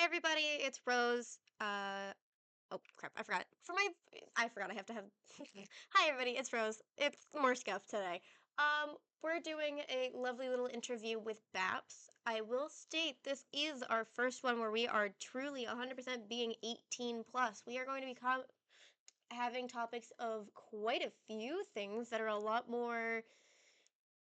Hi everybody, it's Rose. Oh crap, I forgot. I forgot I have to have. Hi everybody, it's Rose. It's more scuff today. we're doing a lovely little interview with BAPs. I will state this is our first one where we are truly 100% being 18 plus. We are going to be having topics of quite a few things that are a lot more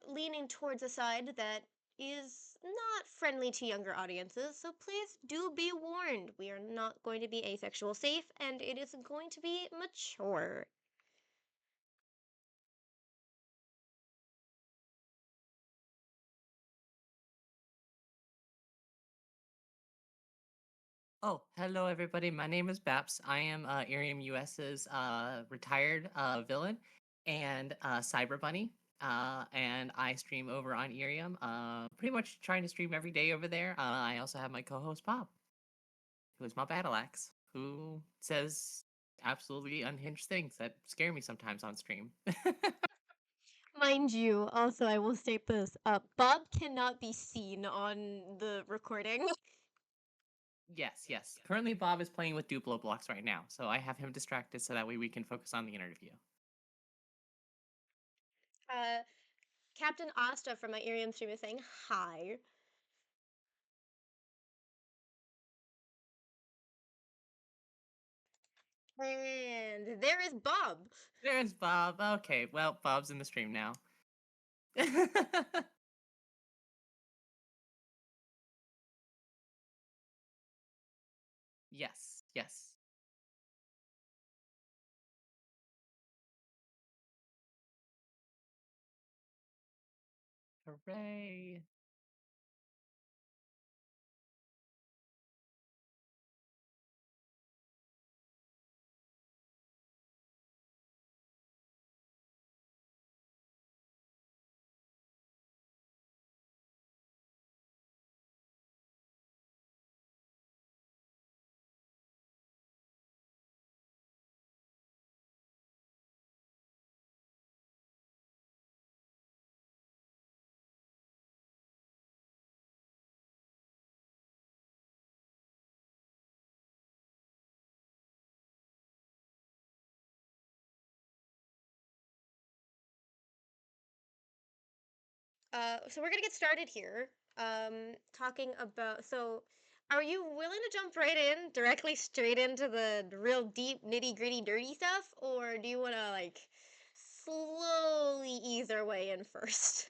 leaning towards a side that is not friendly to younger audiences, so please do be warned. We are not going to be asexual safe, and it is going to be mature. Oh, hello everybody. My name is Baps. I am IRIAM US's retired villain and cyber bunny. And I stream over on IRIAM. Pretty much trying to stream every day over there. I also have my co-host Bob, who is my battle axe, who says absolutely unhinged things that scare me sometimes on stream. Mind you, also, I will state this Bob cannot be seen on the recording. Yes, yes. Currently, Bob is playing with Duplo blocks right now, so I have him distracted so that way we can focus on the interview. Uh, Captain Asta from my Irium stream is saying hi. And there is Bob. There's Bob. Okay, well, Bob's in the stream now. Yes, yes. Hooray. So we're gonna get started here. Talking about are you willing to jump right in, directly straight into the real deep, nitty gritty, dirty stuff, or do you want to like slowly ease our way in first?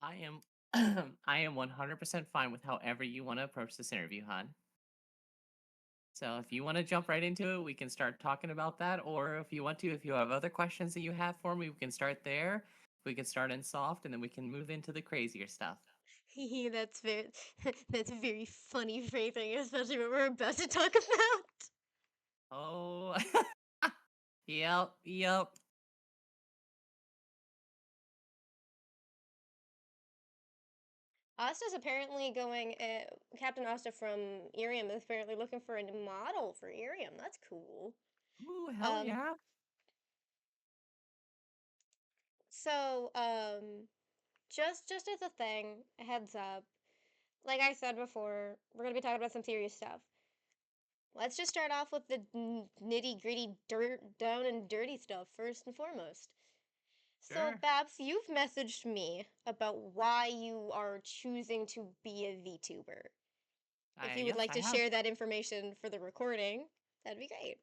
I am I am 100% fine with however you want to approach this interview, hon. So if you want to jump right into it, we can start talking about that. Or if you have other questions that you have for me, we can start there. We can start in soft and then we can move into the crazier stuff. That's very that's very funny phrasing, especially what we're about to talk about. Oh, yep, yep. Asta's apparently going. Captain Asta from Irium is apparently looking for a model for Irium. That's cool. Ooh, hell Um, yeah. so just as a thing, a heads up. Like I said before, we're gonna be talking about some serious stuff. Let's just start off with the nitty gritty, dirt down and dirty stuff first and foremost. So, Sure. Babs, you've messaged me about why you are choosing to be a VTuber. If you would Yes, like I to have. share that information for the recording, that'd be great.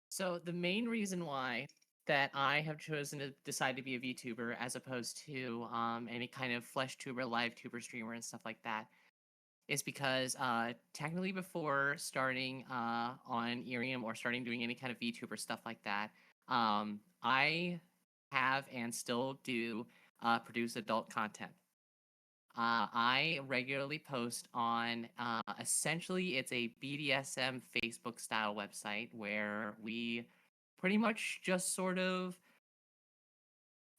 So the main reason why that I have chosen to decide to be a VTuber as opposed to any kind of flesh tuber, live tuber streamer and stuff like that is because technically before starting on Irium or starting doing any kind of VTuber stuff like that, I have and still do produce adult content. I regularly post on essentially it's a BDSM Facebook style website where we pretty much just sort of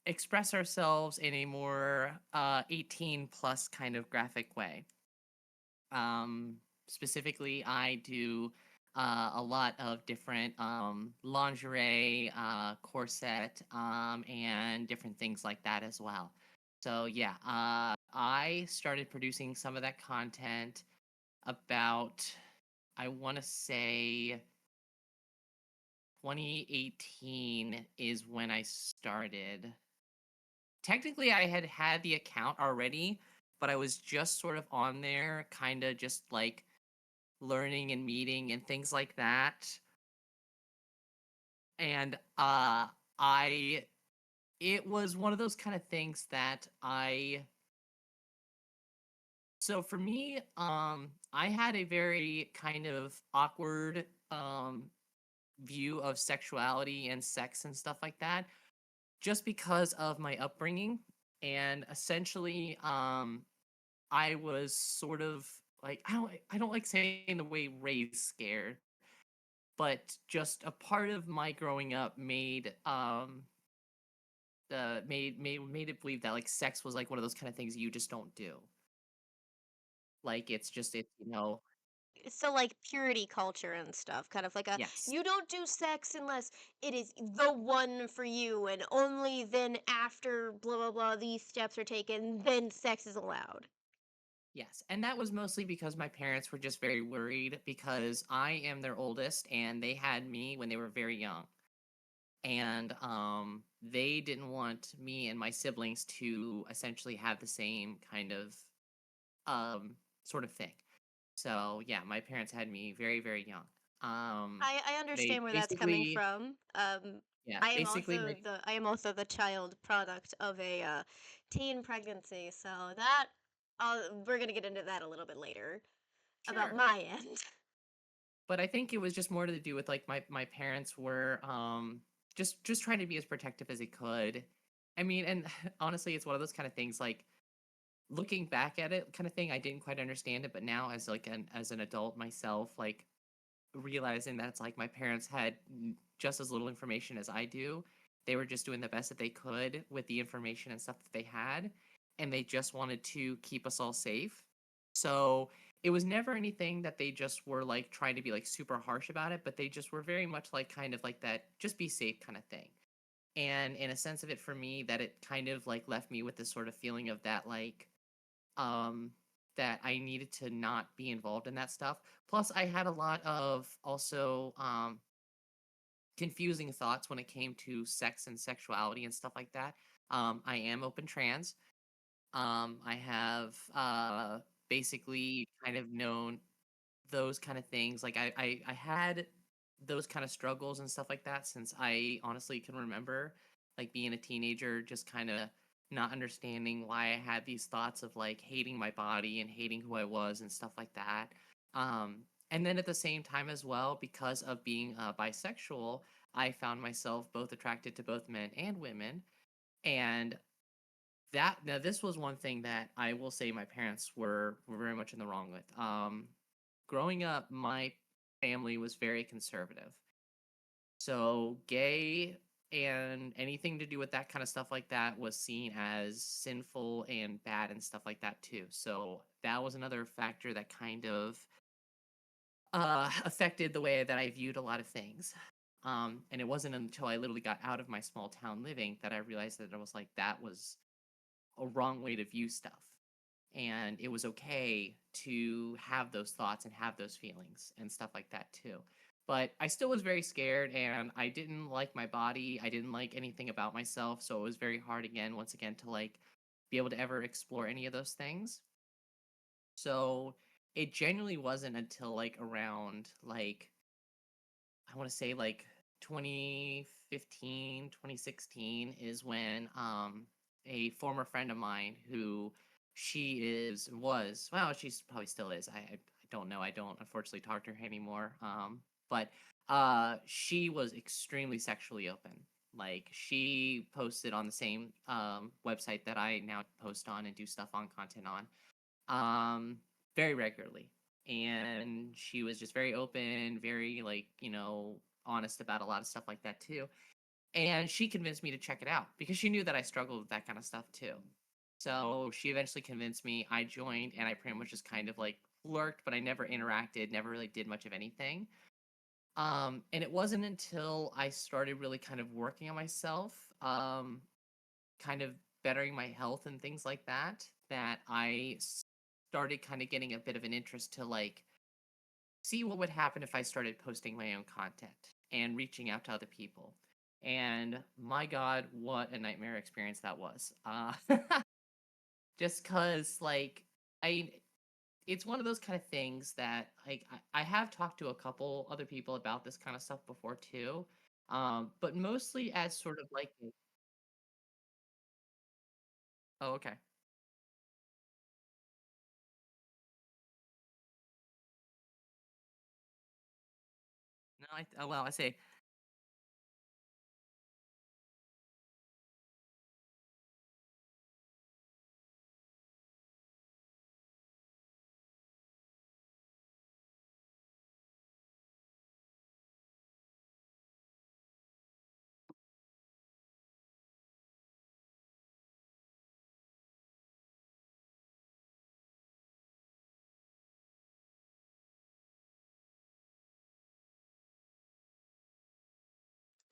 express ourselves in a more 18 plus kind of graphic way. Specifically, I do a lot of different lingerie, corset, and different things like that as well. So yeah, I started producing some of that content about, I want to say 2018 is when I started. Technically, I had had the account already, but I was just sort of on there, kind of just like learning and meeting and things like that. And I it was one of those kind of things that I so for me, I had a very kind of awkward view of sexuality and sex and stuff like that, just because of my upbringing. And essentially, I was sort of like I don't like saying the way raised scared, but just a part of my growing up made it believe that like sex was like one of those kind of things you just don't do. Like it's So like purity culture and stuff, kind of like a yes. you don't do sex unless it is the one for you, and only then after blah blah blah these steps are taken, then sex is allowed. Yes, and that was mostly because my parents were just very worried because I am their oldest and they had me when they were very young. And they didn't want me and my siblings to essentially have the same kind of um sort of thing. So, yeah, my parents had me very very young. I They understand where that's coming basically from. yeah, I am basically my also the child product of a teen pregnancy, so that we're gonna get into that a little bit later about sure. my end. But I think it was just more to do with like my parents were just trying to be as protective as they could. I mean, and honestly, it's one of those kind of things like looking back at it kind of thing, I didn't quite understand it, but now as like an adult myself, like realizing that it's like my parents had just as little information as I do. They were just doing the best that they could with the information and stuff that they had, and they just wanted to keep us all safe. So it was never anything that they just were like trying to be like super harsh about it, but they just were very much like kind of like that just be safe kind of thing. And in a sense of it for me, that it kind of like left me with this sort of feeling of that like um that I needed to not be involved in that stuff. Plus I had a lot of also confusing thoughts when it came to sex and sexuality and stuff like that. I am open trans. I have basically kind of known those kind of things. Like I had those kind of struggles and stuff like that since I honestly can remember, like being a teenager, just kind of not understanding why I had these thoughts of like hating my body and hating who I was and stuff like that. Um, and then at the same time as well, because of being bisexual, I found myself both attracted to both men and women. And that now this was one thing that I will say my parents were very much in the wrong with. Growing up, my family was very conservative. So gay and anything to do with that kind of stuff like that was seen as sinful and bad and stuff like that too. So that was another factor that kind of affected the way that I viewed a lot of things. And it wasn't until I literally got out of my small town living that I realized that I was like that was a wrong way to view stuff. And it was okay to have those thoughts and have those feelings and stuff like that too. But I still was very scared and I didn't like my body. I didn't like anything about myself. So it was very hard again, once again, to like be able to ever explore any of those things. So it genuinely wasn't until like around like I want to say like 2015, 2016 is when a former friend of mine who she is was well she's probably still is I don't know I don't unfortunately talk to her anymore but she was extremely sexually open. Like she posted on the same website that I now post on and do stuff on content on um, very regularly. And she was just very open, very like, honest about a lot of stuff like that too. And she convinced me to check it out because she knew that I struggled with that kind of stuff too. So she eventually convinced me. I joined and I pretty much just kind of like lurked, but I never interacted, never really did much of anything. And it wasn't until I started really kind of working on myself, kind of bettering my health and things like that, that I started kind of getting a bit of an interest to like see what would happen if I started posting my own content and reaching out to other people. And my God, what a nightmare experience that was. Just cause like I it's one of those kind of things that like I have talked to a couple other people about this kind of stuff before too. But mostly as sort of like oh okay. No, I say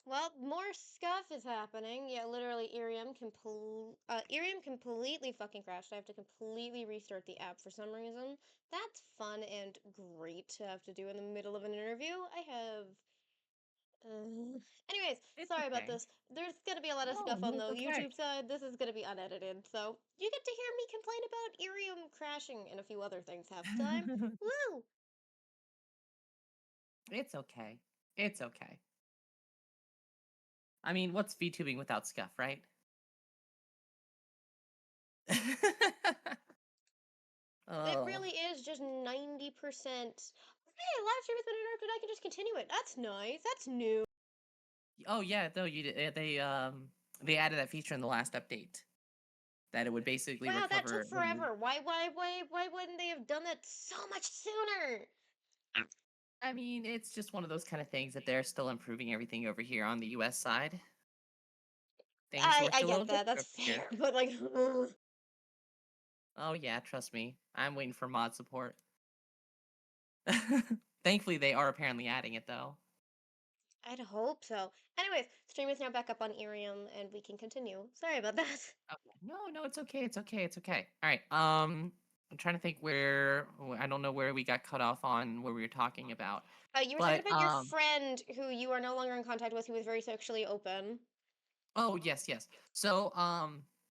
Well, more scuff is happening. Yeah, literally, IRIAM completely fucking crashed. I have to completely restart the app for some reason. That's fun and great to have to do in the middle of an interview. I have. Anyways, it's sorry about okay. this. There's gonna be a lot of No, scuff on no, the it's okay. YouTube side. This is gonna be unedited, so you get to hear me complain about IRIAM crashing and a few other things half the time. Woo! It's okay. It's okay. I mean, what's VTubing without scuff, right? It Oh. really is just 90%. Hey, live stream has been interrupted. I can just continue it. That's nice. That's new. Oh yeah, no, they added that feature in the last update that it would basically Wow, that took recover when you forever. Why wouldn't they have done that so much sooner? I mean, it's just one of those kind of things that they're still improving everything over here on the US side. Things I work I a little get that. different That's over here. fair, but like, Oh yeah, trust me. I'm waiting for mod support. Thankfully, they are apparently adding it though. I'd hope so. Anyways, stream is now back up on Irium, and we can continue. Sorry about that. Okay. No, no, it's okay. It's okay. It's okay. All right. I'm trying to think I don't know where we got cut off on where we were talking about, You were talking but about your friend who you are no longer in contact with, who was very sexually open. oh yes, yes. So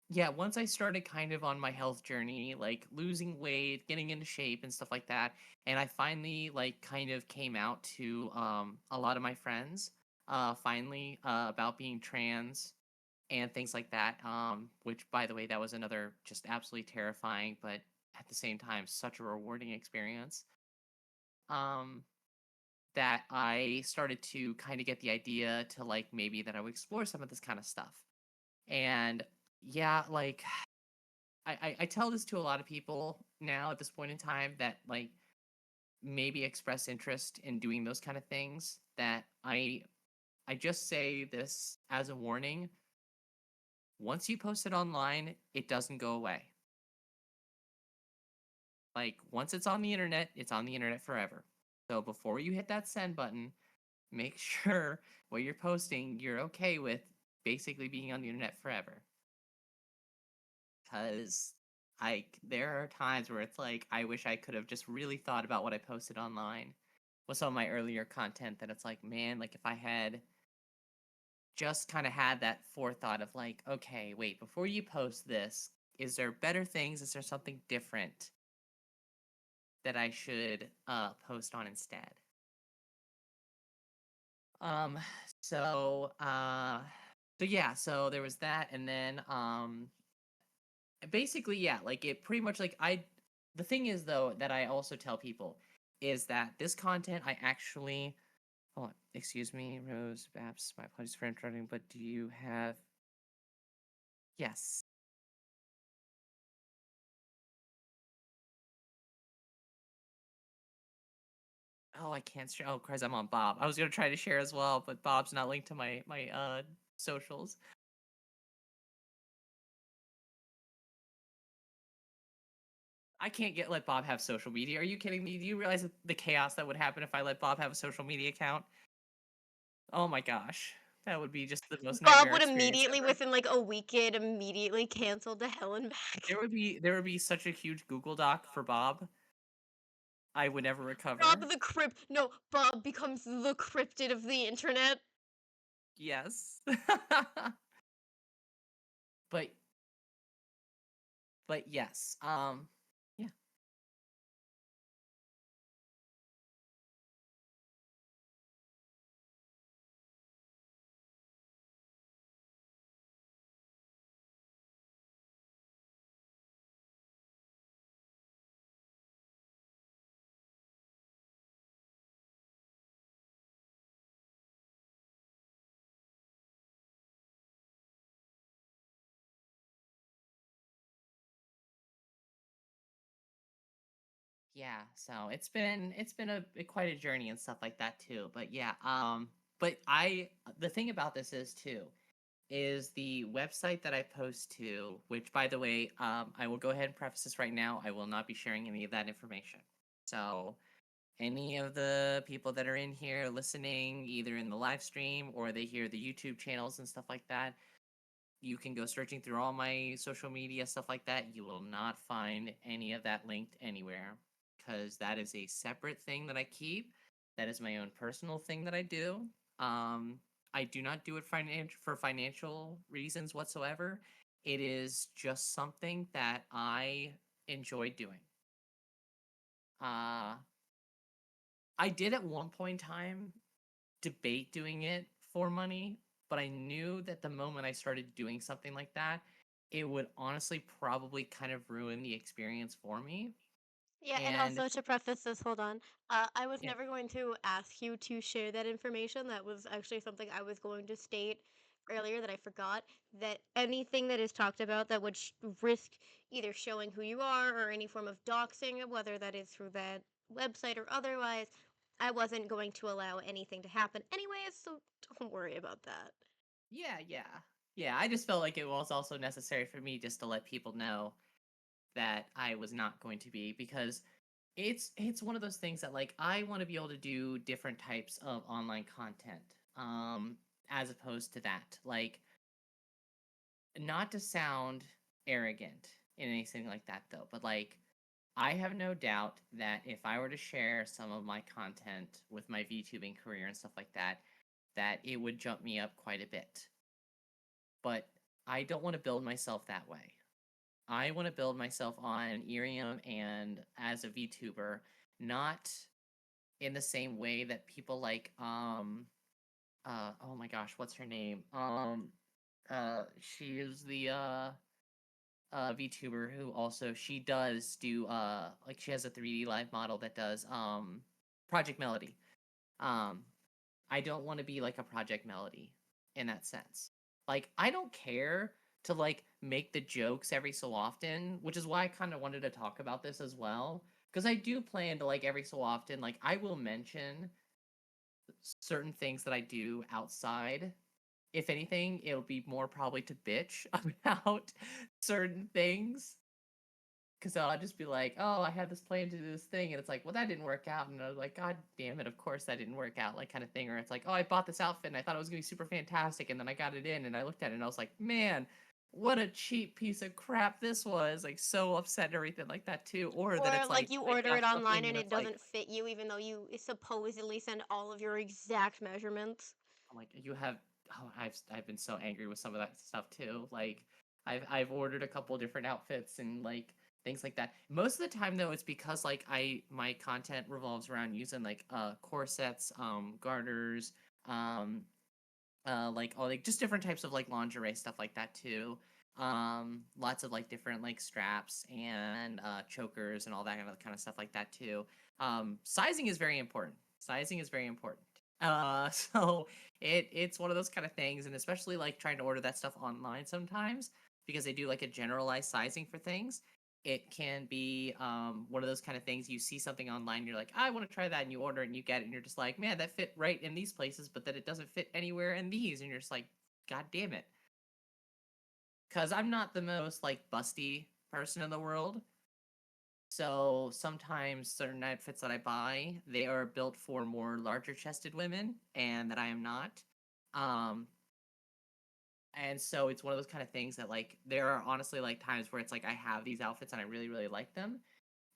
yeah, once I started kind of on my health journey, like losing weight, getting into shape and stuff like that, and I finally like kind of came out to a lot of my friends finally about being trans and things like that. Which by the way, that was another just absolutely terrifying, but at the same time such a rewarding experience. Um that I started to kind of get the idea to like maybe that I would explore some of this kind of stuff. And yeah, like I tell this to a lot of people now at this point in time that like maybe express interest in doing those kind of things that I just say this as a warning. Once you post it online, it doesn't go away. Like once it's on the internet, it's on the internet forever. So before you hit that send button, make sure what you're posting you're okay with basically being on the internet forever. Because like there are times where it's like I wish I could have just really thought about what I posted online with some of my earlier content that it's like man like if I had just kind of had that forethought of like okay wait before you post this is there better things is there something different that I should post on instead. um so uh so yeah so there was that and then basically yeah like it pretty much like I the thing is though that I also tell people is that this content I actually hold on excuse me Rose Baps my apologies for interrupting but do you have yes oh I can't share oh Christ I'm on Bob I was gonna try to share as well but Bob's not linked to my socials. I can't get let Bob have social media. Are you kidding me? Do you realize the chaos that would happen if I let Bob have a social media account? Oh my gosh. That would be just the most Bob nightmare would experience immediately, ever. within like a week, get immediately canceled to hell and back. There would be such a huge Google Doc for Bob. I would never Bob recover. the crypt. No, Bob becomes the cryptid of the internet. Yes. but but yes. Yeah. Yeah, so it's been quite a journey and stuff like that too. But yeah, but I the thing about this is too is the website that I post to, which by the way, I will go ahead and preface this right now. I will not be sharing any of that information. So any of the people that are in here listening, either in the live stream or they hear the YouTube channels and stuff like that, you can go searching through all my social media stuff like that. You will not find any of that linked anywhere because that is a separate thing that I keep. That is my own personal thing that I do. Um, I do not do it for financial reasons whatsoever. It is just something that I enjoy doing. Uh, I did at one point in time debate doing it for money, but I knew that the moment I started doing something like that, it would honestly probably kind of ruin the experience for me. Yeah, and And also to preface this, hold on. I was yeah, never going to ask you to share that information. That was actually something I was going to state earlier that I forgot. That anything that is talked about that would risk either showing who you are or any form of doxing, whether that is through that website or otherwise, I wasn't going to allow anything to happen anyways, so don't worry about that. yeah. Yeah, I just felt like it was also necessary for me just to let people know that I was not going to be because it's one of those things that like I want to be able to do different types of online content as opposed to that. Like not to sound arrogant in anything like that though, but like I have no doubt that if I were to share some of my content with my VTubing career and stuff like that, that it would jump me up quite a bit. But I don't want to build myself that way. I want to build myself on IRIAM and as a VTuber, not in the same way that people like oh my gosh, what's her name? She is the VTuber who also she does do like she has a 3D live model that does Project Melody. Um I don't want to be like a Project Melody in that sense. Like I don't care to like make the jokes every so often, which is why I kind of wanted to talk about this as well because I do plan to like every so often like I will mention certain things that I do outside. If anything, it'll be more probably to bitch about certain things because I'll just be like, "Oh, I had this plan to do this thing," and it's like, "Well, that didn't work out," and I was like, "God damn it! Of course that didn't work out," like kind of thing. Or it's like, "Oh, I bought this outfit and I thought it was gonna be super fantastic, and then I got it in and I looked at it and I was like, man, what a cheap piece of crap this was!" Like so upset and everything like that too. Or that Or it's like like you I order got it online something and and it it's like, doesn't fit you, even though you supposedly send all of your exact measurements. I'm like, you have. Oh, I've been so angry with some of that stuff too. Like, I've ordered a couple different outfits and like things like that. Most of the time though, it's because like my content revolves around using like corsets, garters, um, like all like just different types of like lingerie stuff like that too. Lots of like different like straps and chokers and all that kind of stuff like that too. Sizing is very important. Sizing is very important. So it's one of those kind of things, and especially like trying to order that stuff online sometimes because they do like a generalized sizing for things. It can be one of those kind of things you see something online, and you're like, I want to try that, and you order it and you get it, and you're just like, man, that fit right in these places, but then it doesn't fit anywhere in these, and you're just like, God damn it. Because I'm not the most like busty person in the world. So sometimes certain outfits that I buy, they are built for more larger chested women, and that I am not. And so it's one of those kind of things that like there are honestly like times where it's like I have these outfits and I really really like them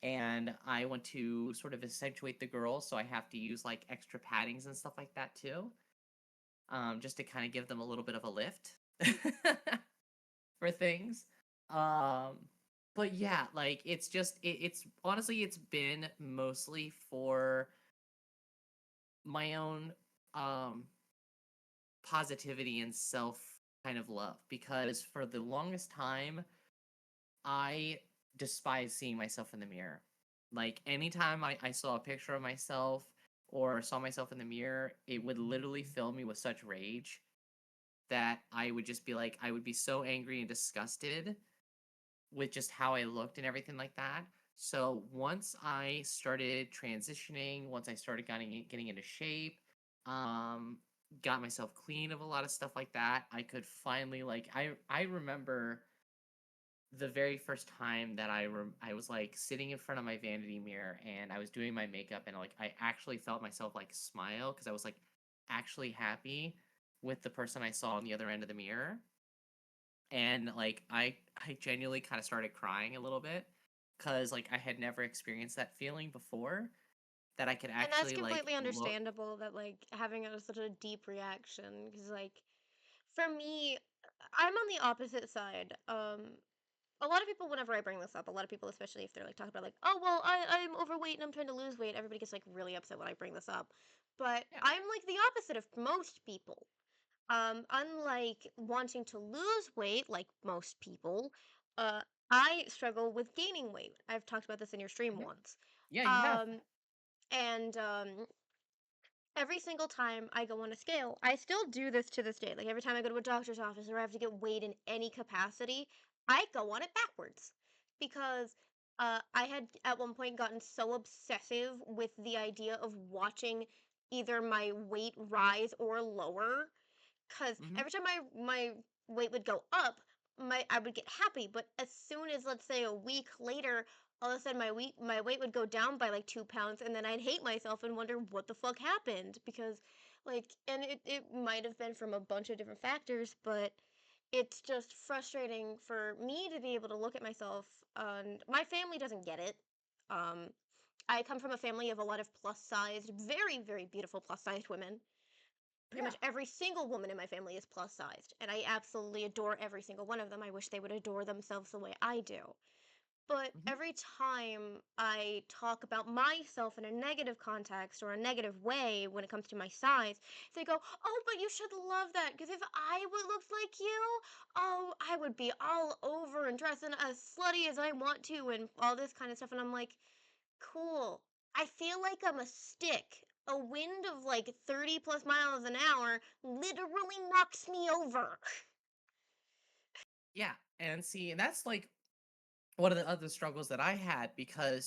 and I want to sort of accentuate the girls, so I have to use like extra paddings and stuff like that too, just to kind of give them a little bit of a lift for things. Um, but yeah, like it's just it's honestly it's been mostly for my own um positivity and self kind of love because for the longest time I despise seeing myself in the mirror. Like anytime I saw a picture of myself or saw myself in the mirror, it would literally fill me with such rage that I would just be like, I would be so angry and disgusted with just how I looked and everything like that. So once I started transitioning, once I started getting into shape, um, got myself clean of a lot of stuff like that, I could finally like I remember the very first time that I was like sitting in front of my vanity mirror and I was doing my makeup and like I actually felt myself like smile because I was like actually happy with the person I saw on the other end of the mirror and like I genuinely kind of started crying a little bit because like I had never experienced that feeling before that I could And that's actually like completely look. understandable that like having such a deep reaction because like for me, I'm on the opposite side. A lot of people, whenever I bring this up, a lot of people, especially if they're like talking about like, oh well, I'm overweight and I'm trying to lose weight, everybody gets like really upset when I bring this up. But Yeah. I'm like the opposite of most people. Unlike wanting to lose weight, like most people, uh, I struggle with gaining weight. I've talked about this in your stream Mhm. once. Yeah, you have. Um, and every single time I go on a scale, I still do this to this day. Like every time I go to a doctor's office or I have to get weighed in any capacity, I go on it backwards because I had at one point gotten so obsessive with the idea of watching either my weight rise or lower because Hmm. every time my weight would go up, I would get happy. But as soon as let's say a week later, all of a sudden my weight would go down by like 2 pounds, and then I'd hate myself and wonder what the fuck happened because like and it might have been from a bunch of different factors, but it's just frustrating for me to be able to look at myself and my family doesn't get it. Um, I come from a family of a lot of plus sized, very, very beautiful plus sized women. Pretty Yeah. much every single woman in my family is plus sized, and I absolutely adore every single one of them. I wish they would adore themselves the way I do. But Hmm. every time I talk about myself in a negative context or a negative way when it comes to my size, they go, oh, but you should love that because if I would look like you, oh, I would be all over and dressing as slutty as I want to and all this kind of stuff. And I'm like, cool. I feel like I'm a stick. A wind of like 30 plus miles an hour literally knocks me over. Yeah. And see, and that's like one of the other struggles that I had because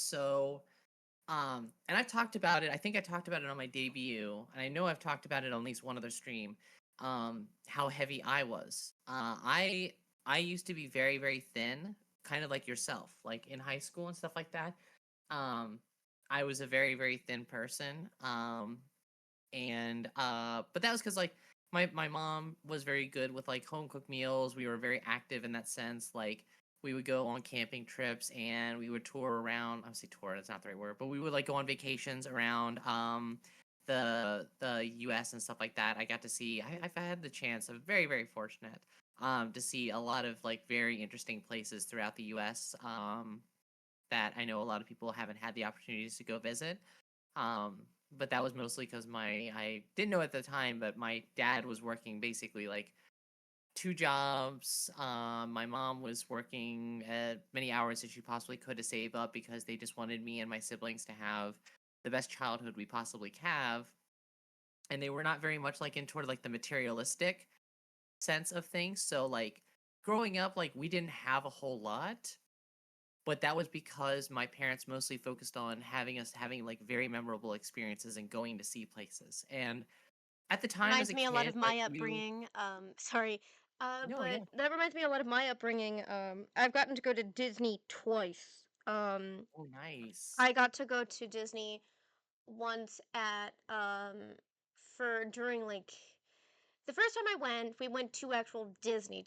and I've talked about it. I think I talked about it on my debut, and I know I've talked about it on at least one other stream. How heavy I was. I used to be very very thin, kind of like yourself, like in high school and stuff like that. Um, I was a very very thin person. And but that was because like my mom was very good with like home cooked meals. We were very active in that sense. Like we would go on camping trips and we would tour around. I would say tour, that's not the right word, but we would like go on vacations around the US and stuff like that. I got to see I've had the chance, I'm very, very fortunate to see a lot of like very interesting places throughout the US that I know a lot of people haven't had the opportunities to go visit. Um, but that was mostly because my I didn't know at the time, but my dad was working basically like two jobs. My mom was working many hours as she possibly could to save up because they just wanted me and my siblings to have the best childhood we possibly have. And they were not very much like in toward like the materialistic sense of things. So like growing up, like we didn't have a whole lot, but that was because my parents mostly focused on having us having like very memorable experiences and going to see places. And at the time as Reminds a me a lot of kid, like my you upbringing. Sorry. no, But yeah. that reminds me a lot of my upbringing. I've gotten to go to Disney twice. Oh, nice. I got to go to Disney once at for during like the first time I went, we went to actual Disney,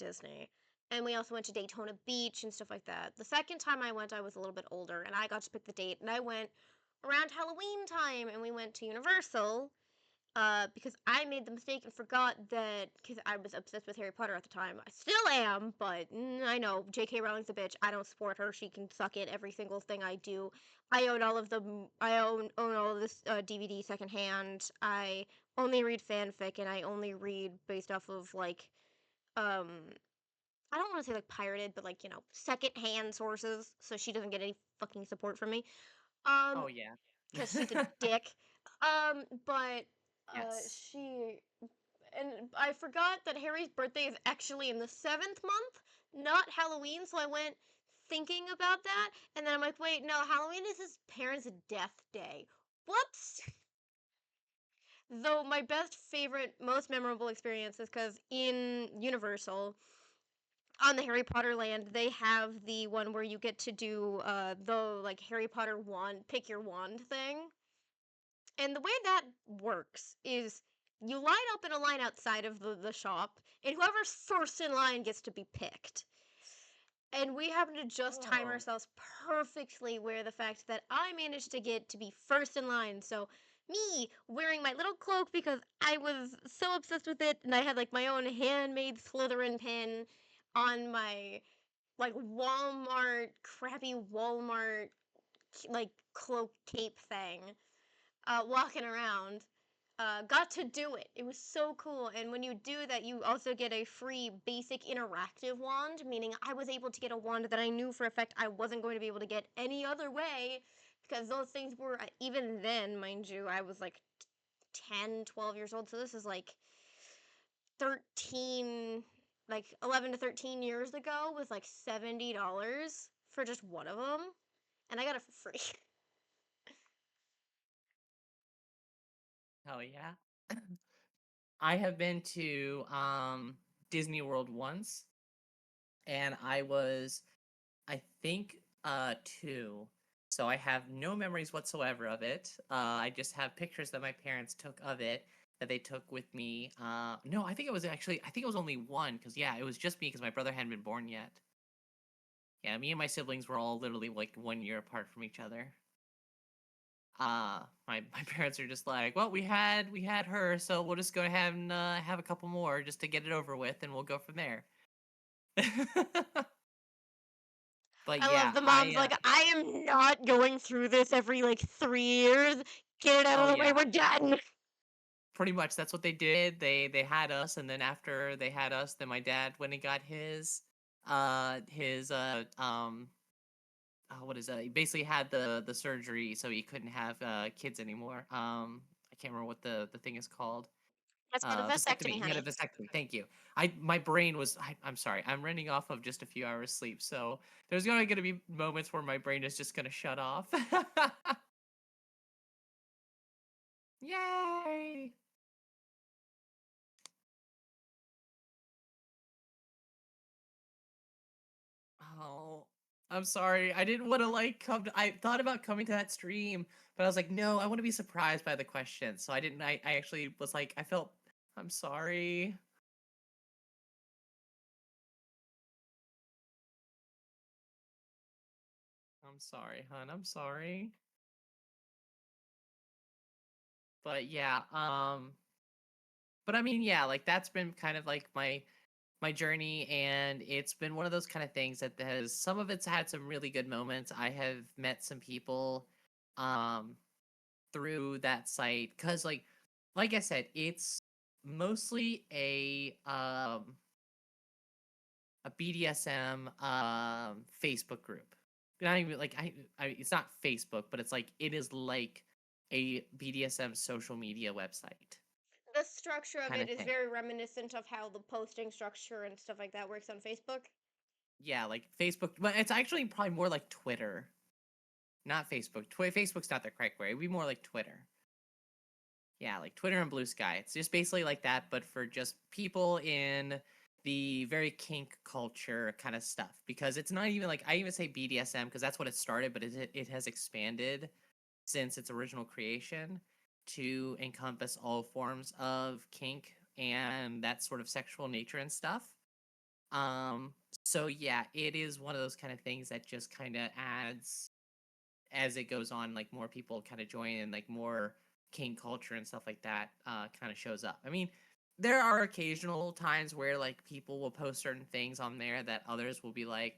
and we also went to Daytona Beach and stuff like that. The second time I went, I was a little bit older, and I got to pick the date, and I went around Halloween time, and we went to Universal. Because I made the mistake and forgot that because I was obsessed with Harry Potter at the time. I still am, but I know J.K. Rowling's a bitch. I don't support her. She can suck it. Every single thing I do, I own all of them. I own all of this DVD secondhand. I only read fanfic, and I only read based off of like um. I don't want to say like pirated, but like secondhand sources, so she doesn't get any fucking support from me. Um, Oh yeah. because she's a dick. But Yes. she and I forgot that Harry's birthday is actually in the 7th month, not Halloween. So I went thinking about that, and then I'm like, wait, no, Halloween is his parents' death day. Whoops. Though my best favorite, most memorable experience is because in Universal, on the Harry Potter land, they have the one where you get to do the like Harry Potter wand, pick your wand thing. And the way that works is you line up in a line outside of the shop, and whoever's first in line gets to be picked. And we happen to just time Oh. ourselves perfectly where the fact that I managed to get to be first in line. So me wearing my little cloak because I was so obsessed with it, and I had like my own handmade Slytherin pin on my like Walmart, crappy Walmart like cloak cape thing, walking around. Got to do it. It was so cool. And when you do that, you also get a free basic interactive wand, meaning I was able to get a wand that I knew for a fact I wasn't going to be able to get any other way because those things were, even then, mind you, I was like 10, 12 years old. So this is like 13, like 11 to 13 years ago, was like $70 for just one of them. And I got it for free. Hell yeah. I have been to Disney World once, and I was, I think, 2. So I have no memories whatsoever of it. I just have pictures that my parents took of it that they took with me. No, I think it was only one because yeah, it was just me because my brother hadn't been born yet. Yeah, me and my siblings were all literally like 1 year apart from each other. My parents are just like, well, we had her, so we'll just go ahead and have a couple more just to get it over with, and we'll go from there. But I love yeah, the mom's like, I am not going through this every like 3 years. Get it out oh of the way, yeah, we're done. pretty much that's what they did. They had us, and then after they had us, then my dad went and got his what is that? He basically had the surgery, so he couldn't have kids anymore. I can't remember what the thing is called. That's called a vasectomy, Vasectomy. He had a honey. vasectomy. Thank you. My brain was. I'm sorry. I'm running off of just a few hours sleep, so there's gonna be moments where my brain is just gonna shut off. Yay! Oh, I'm sorry. I didn't want to like come. I thought about coming to that stream, but I was like, no, I want to be surprised by the question. So I didn't. I actually was like, I felt. I'm sorry. I'm sorry, hon. I'm sorry. But yeah. But I mean, yeah, like that's been kind of like my journey, and it's been one of those kind of things that has some of it's had some really good moments. I have met some people um through that site because like I said, it's mostly a BDSM Facebook group. Not even like it's not Facebook, but it's like it is like a BDSM social media website The structure of kind it of is thing. very reminiscent of how the posting structure and stuff like that works on Facebook. Yeah, like Facebook, but it's actually probably more like Twitter, not Facebook. Facebook's not the correct way. It'd be more like Twitter. Yeah, like Twitter and Blue Sky. It's just basically like that, but for just people in the very kink culture kind of stuff. Because it's not even like I even say BDSM because that's what it started, but it has expanded since its original creation to encompass all forms of kink and that sort of sexual nature and stuff. Um, so yeah, it is one of those kind of things that just kind of adds as it goes on, like more people kind of join and like more king culture and stuff like that kind of shows up. I mean, there are occasional times where like people will post certain things on there that others will be like,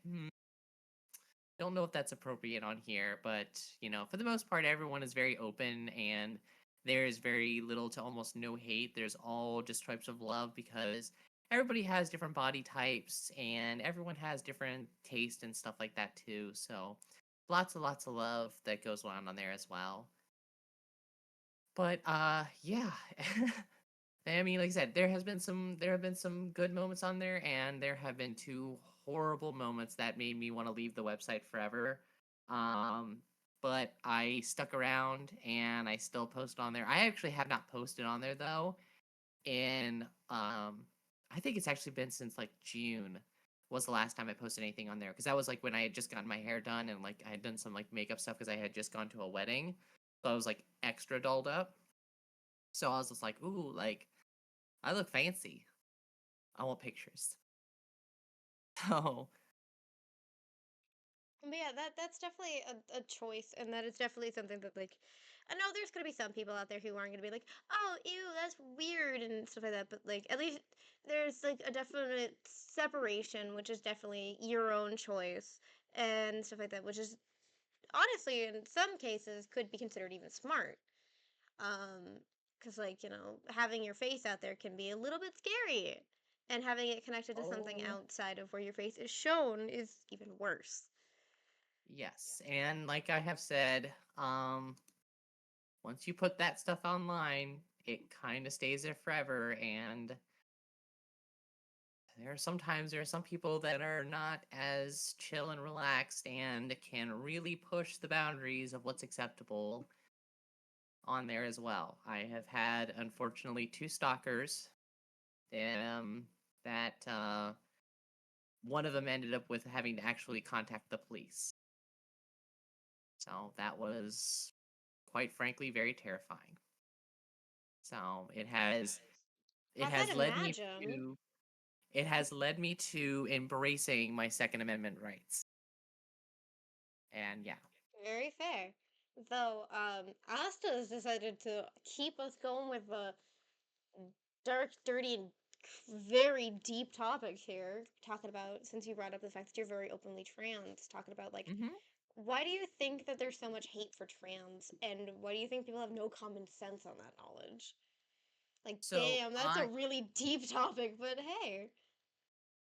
don't know if that's appropriate on here, but for the most part, everyone is very open and there is very little to almost no hate. There's all just types of love because everybody has different body types and everyone has different taste and stuff like that too. So lots of love that goes on there as well. But yeah. I mean, like I said, there have been some good moments on there, and there have been two horrible moments that made me want to leave the website forever. Um, but I stuck around and I still post on there. I actually have not posted on there though in I think it's actually been since like June was the last time I posted anything on there because that was like when I had just gotten my hair done and like I had done some like makeup stuff because I had just gone to a wedding. So I was like extra dolled up. So I was just like, ooh, like I look fancy. I want pictures. So, But yeah, that's definitely a choice, and that is definitely something that like, I know there's gonna be some people out there who aren't gonna be like, oh, ew, that's weird and stuff like that. But like, at least there's like a definite separation, which is definitely your own choice and stuff like that, which is honestly in some cases could be considered even smart. Um, because like having your face out there can be a little bit scary, and having it connected to something oh, outside of where your face is shown is even worse. yes. And like I have said, once you put that stuff online, it kind of stays there forever. And there are some people that are not as chill and relaxed and can really push the boundaries of what's acceptable on there as well. I have had, unfortunately, two stalkers um, that one of them ended up with having to actually contact the police. So that was, quite frankly, very terrifying. So it I'd has led me imagine. to it has led me to embracing my Second Amendment rights. And yeah. Very fair. Though, Asta has decided to keep us going with the dark, dirty, and very deep topics here. Talking about, since you brought up the fact that you're very openly trans, talking about, like, hmm why do you think that there's so much hate for trans, and why do you think people have no common sense on that knowledge? Like, So damn, that's a I really deep topic, but hey.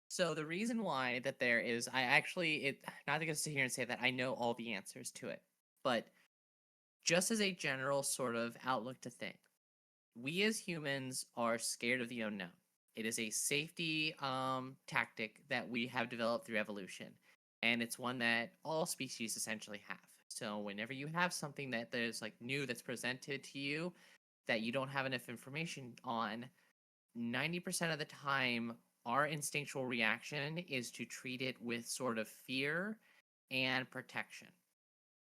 so the reason why that there is I actually it not to sit here and say that I know all the answers to it, but just as a general sort of outlook to things, we as humans are scared of the unknown. It is a safety tactic that we have developed through evolution, and it's one that all species essentially have. So whenever you have something that there's like new that's presented to you that you don't have enough information on, 90% of the time, our instinctual reaction is to treat it with sort of fear and protection.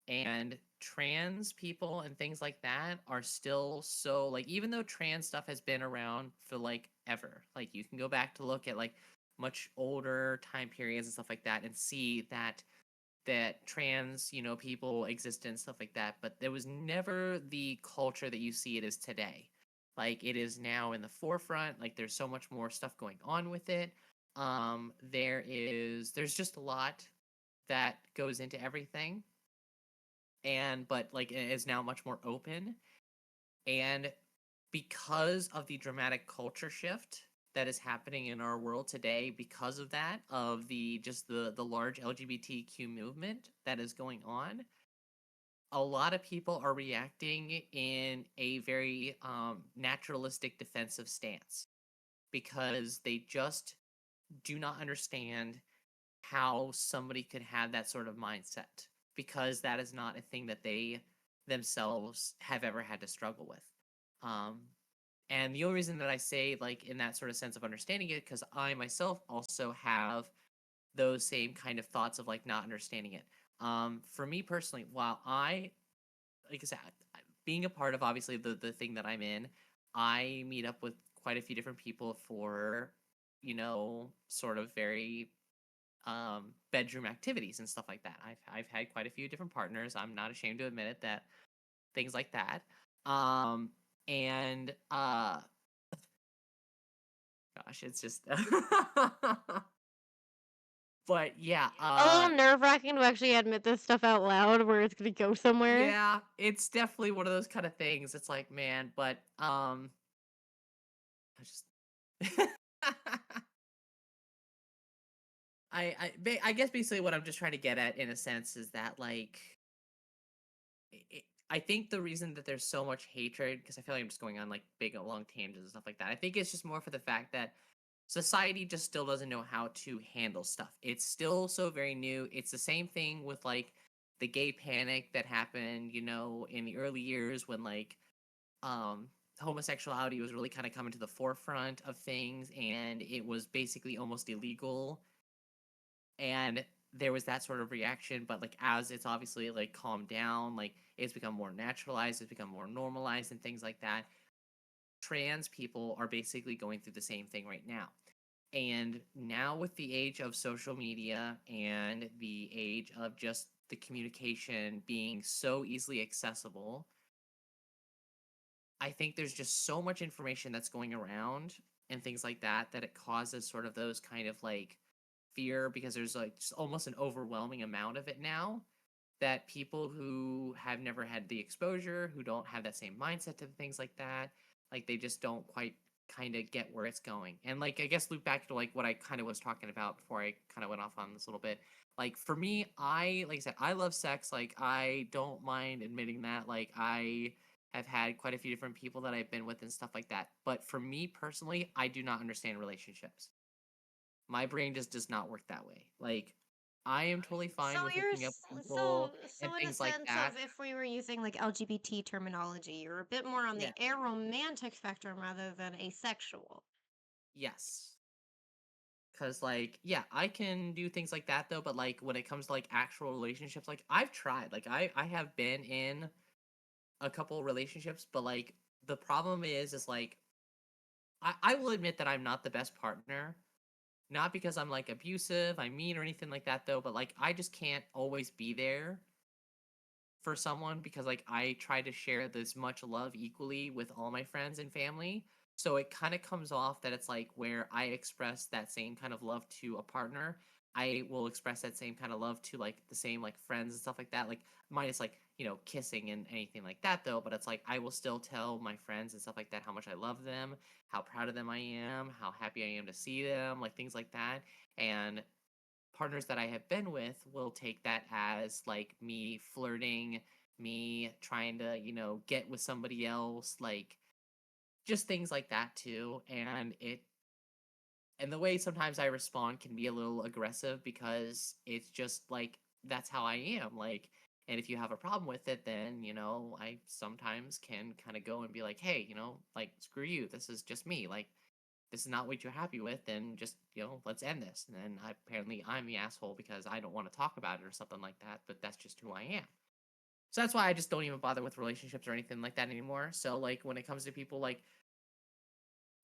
And trans people and things like that are still so like even though trans stuff has been around for like ever, like you can go back to look at like much older time periods and stuff like that and see that trans people existed and stuff like that, but there was never the culture that you see it is today. Like it is now in the forefront, like there's so much more stuff going on with it. There's just a lot that goes into everything, and but like it is now much more open. And because of the dramatic culture shift that is happening in our world today, because of that, of the large LGBTQ movement that is going on, a lot of people are reacting in a very naturalistic defensive stance because they just do not understand how somebody could have that sort of mindset, because that is not a thing that they themselves have ever had to struggle with. Um, and the only reason that I say like in that sort of sense of understanding it, because I myself also have those same kind of thoughts of like not understanding it. For me personally, while I, like I said, being a part of obviously the thing that I'm in, I meet up with quite a few different people for, sort of very bedroom activities and stuff like that. I've had quite a few different partners. I'm not ashamed to admit it that things like that. Um and gosh, it's just but yeah, A little nerve-wracking to actually admit this stuff out loud where it's gonna go somewhere. yeah, it's definitely one of those kind of things. It's like, man, but I just I guess basically what I'm just trying to get at in a sense is that like I think the reason that there's so much hatred, because I feel like I'm just going on like big long tangents and stuff like that. I think it's just more for the fact that society just still doesn't know how to handle stuff. It's still so very new. It's the same thing with like the gay panic that happened, in the early years when like um homosexuality was really kind of coming to the forefront of things, and it was basically almost illegal, and there was that sort of reaction. But like as it's obviously like calmed down, like it's become more naturalized, it's become more normalized and things like that. Trans people are basically going through the same thing right now. And now with the age of social media and the age of just the communication being so easily accessible, I think there's just so much information that's going around and things like that, that it causes sort of those kind of like fear, because there's like just almost an overwhelming amount of it now, that people who have never had the exposure, who don't have that same mindset to things like that, like they just don't quite kind of get where it's going. And like I guess loop back to like what I kind of was talking about before I kind of went off on this little bit. Like for me, like I said, I love sex. Like I don't mind admitting that. Like I have had quite a few different people that I've been with and stuff like that. But for me personally, I do not understand relationships. My brain just does not work that way. Like I am totally So fine with you're hooking up with people and in a things like sense that. of if we were using like LGBT terminology, you're a bit more on Yeah. the aromantic spectrum rather than asexual. Yes. Cause like, yeah, I can do things like that though, but like when it comes to like actual relationships, like I've tried. Like I have been in a couple relationships, but like the problem is like I will admit that I'm not the best partner. Not because I'm like abusive, I'm mean or anything like that though, but like I just can't always be there for someone, because like I try to share this much love equally with all my friends and family. So it kind of comes off that it's like where I express that same kind of love to a partner, I will express that same kind of love to like the same like friends and stuff like that. Like minus like, kissing and anything like that though, but it's like I will still tell my friends and stuff like that how much I love them, how proud of them I am, how happy I am to see them, like things like that. And partners that I have been with will take that as like me flirting, me trying to, get with somebody else, like just things like that too. And the way sometimes I respond can be a little aggressive, because it's just like that's how I am. Like, and if you have a problem with it, then, I sometimes can kind of go and be like, hey, like screw you. This is just me. Like this is not what you're happy with, then just, let's end this. And then apparently I'm the asshole because I don't want to talk about it or something like that, but that's just who I am. So that's why I just don't even bother with relationships or anything like that anymore. So like when it comes to people like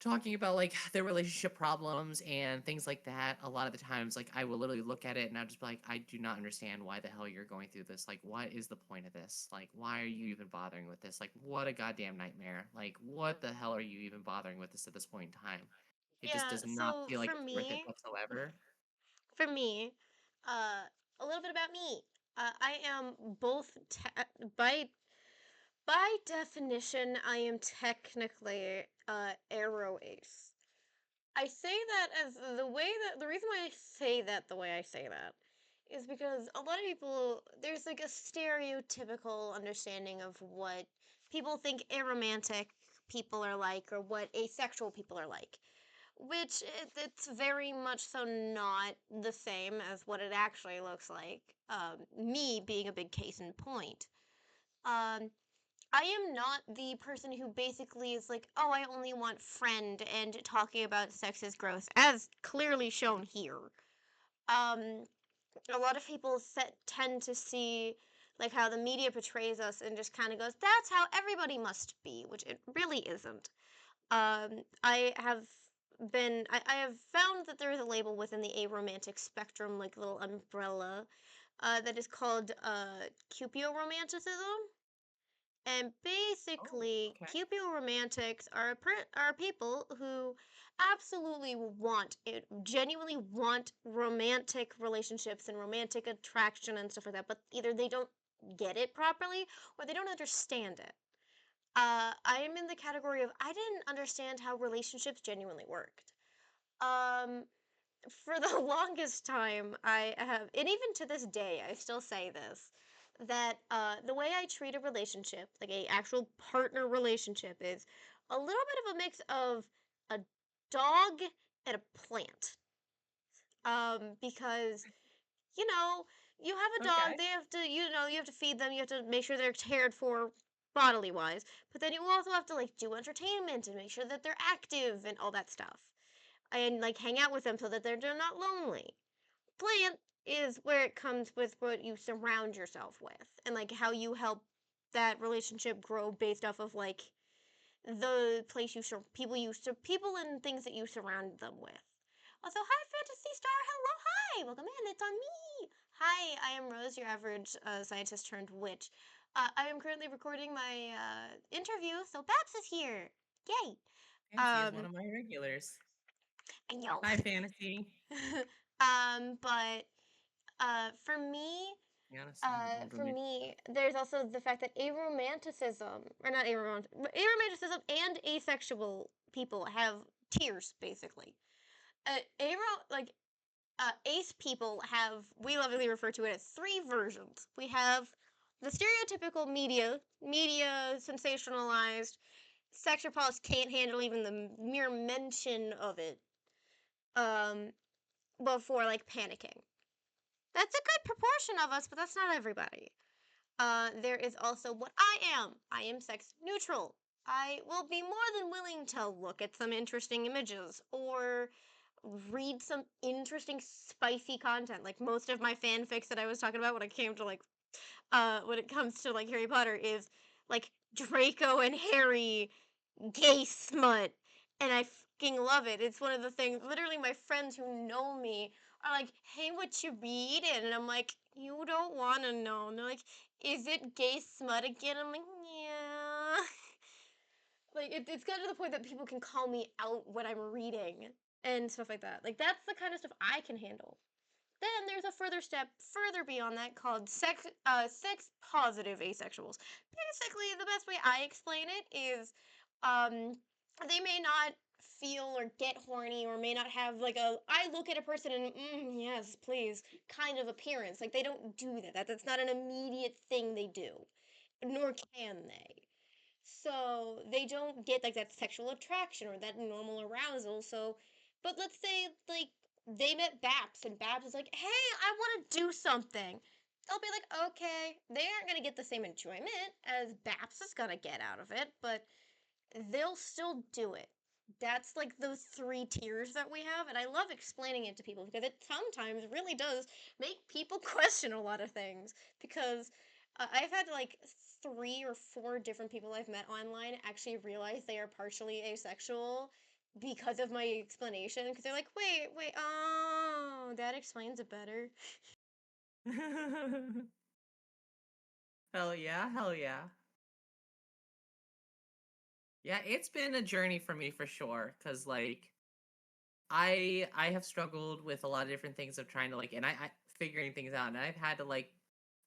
talking about like their relationship problems and things like that, a lot of the times like I will literally look at it and I'll just be like, I do not understand why the hell you're going through this. Like what is the point of this? Like why are you even bothering with this? Like what a goddamn nightmare. Like what the hell are you even bothering with this at this point in time? It just Yeah, does not so feel like it's worth it whatsoever. for me, uh, a little bit about me. I am both by definition, I am technically arrow ace. I say that as the reason why I say that the way I say that is because a lot of people, there's like a stereotypical understanding of what people think aromantic people are like or what asexual people are like, which it's very much so not the same as what it actually looks like. Me being a big case in point. Um, I am not the person who basically is like, oh, I only want friend and talking about sex is gross, as clearly shown here. Um, a lot of people tend to see like how the media portrays us and just kind of goes, that's how everybody must be, which it really isn't. I have I have found that there is a label within the aromantic spectrum, like little umbrella, that is called cupio-romanticism. And Oh, basically, okay. cupio-romantics are people who absolutely want it, genuinely want romantic relationships and romantic attraction and stuff like that, but either they don't get it properly or they don't understand it. I am in the category of I didn't understand how relationships genuinely worked. Um, for the longest time, I have, and even to this day, I still say this, that the way I treat a relationship, like a actual partner relationship, is a little bit of a mix of a dog and a plant. Because you know, you have a dog, Okay. they have to, you have to feed them, you have to make sure they're cared for bodily wise, but then you also have to like do entertainment and make sure that they're active and all that stuff. And like hang out with them so that they're not lonely. Plant is where it comes with what you surround yourself with and like how you help that relationship grow based off of like the place people and things that you surround them with. Also, hi Fantasy Star, hello, hi, welcome in. It's on me. Hi, I am Rose, your average scientist turned witch. I am currently recording my interview, so Babs is here. Yay! Fancy is one Um, of my regulars. I know. Hi, Fantasy. But for me, To be honest, I'm an old roommate. there's also the fact that aromanticism, or not aromanticism and asexual people have tiers, basically. Aro, like, ace people have, we lovingly refer to it as three versions. We have the stereotypical media sensationalized, sexual can't handle even the mere mention of it, um, before, like, panicking. That's a good proportion of us, but that's not everybody. There is also what I am. I am sex neutral. I will be more than willing to look at some interesting images or read some interesting spicy content. Like most of my fanfics that I was talking about when I came to like when it comes to like Harry Potter is like Draco and Harry gay smut, and I fucking love it. It's one of the things. Literally, my friends who know me are like, "Hey, what you reading?" And I'm like, "You don't want to know." And they're like, "Is it gay smut again?" I'm like, "Yeah." Like it's gotten to the point that people can call me out when I'm reading and stuff like that. Like that's the kind of stuff I can handle. Then there's a further step further beyond that called sex positive asexuals. Basically, the best way I explain it is um they may not feel or get horny or may not have like a I look at a person and yes, please kind of appearance. Like they don't do that's not an immediate thing they do. Nor can they. So they don't get like that sexual attraction or that normal arousal. So, but let's say like they met Baps and Baps is like, hey, I want to do something. They'll be like, okay, they aren't going to get the same enjoyment as Baps is going to get out of it, but they'll still do it. That's like those three tiers that we have, and I love explaining it to people because it sometimes really does make people question a lot of things. Because I've had like three or four different people I've met online actually realize they are partially asexual because of my explanation. Because they're like, wait, oh, that explains it better. Hell yeah, hell yeah. Yeah, it's been a journey for me for sure. Cause like I have struggled with a lot of different things of trying to like I figuring things out and I've had to like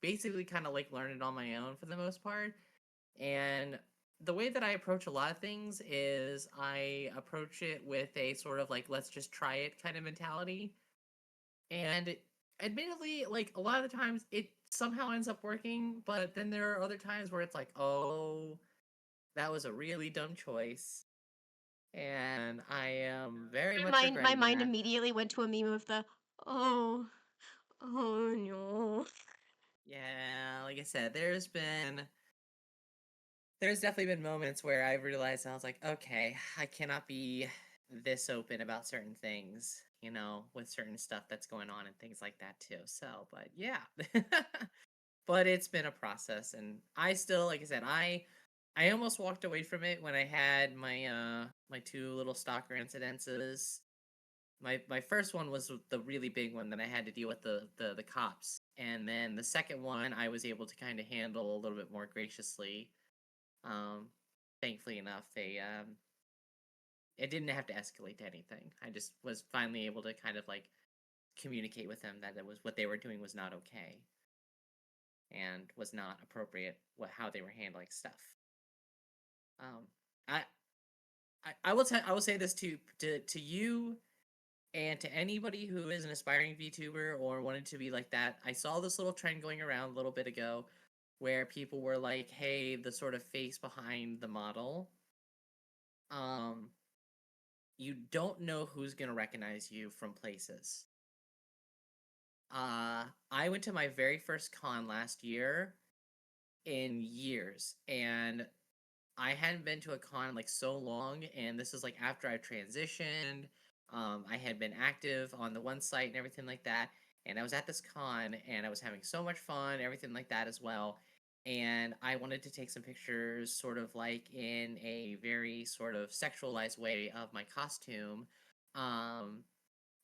basically kind of like learn it on my own for the most part. And the way that I approach a lot of things is I approach it with a sort of like let's just try it kind of mentality. And admittedly, like a lot of the times it somehow ends up working, but then there are other times where it's like, oh, that was a really dumb choice. And I am very much My regretting mind that. immediately went to a meme of the oh, oh no. Yeah, like I said, there's definitely been moments where I've realized I was like, okay, I cannot be this open about certain things, with certain stuff that's going on and things like that too. So, but yeah. But it's been a process and I still, like I said, I almost walked away from it when I had my two little stalker incidences. My first one was the really big one that I had to deal with the cops. And then the second one I was able to kind of handle a little bit more graciously. Um Thankfully enough, it didn't have to escalate to anything. I just was finally able to kind of like communicate with them that it was what they were doing was not okay and was not appropriate how they were handling stuff. Um I I will say this to you and to anybody who is an aspiring VTuber or wanted to be like that. I saw this little trend going around a little bit ago where people were like, "Hey, the sort of face behind the model, um, you don't know who's gonna recognize you from places." I went to my very first con last year in years, and I hadn't been to a con in like so long, and this is like after I transitioned. I had been active on the one site and everything like that, and I was at this con and I was having so much fun, everything like that as well. And I wanted to take some pictures, sort of like in a very sort of sexualized way of my costume, um,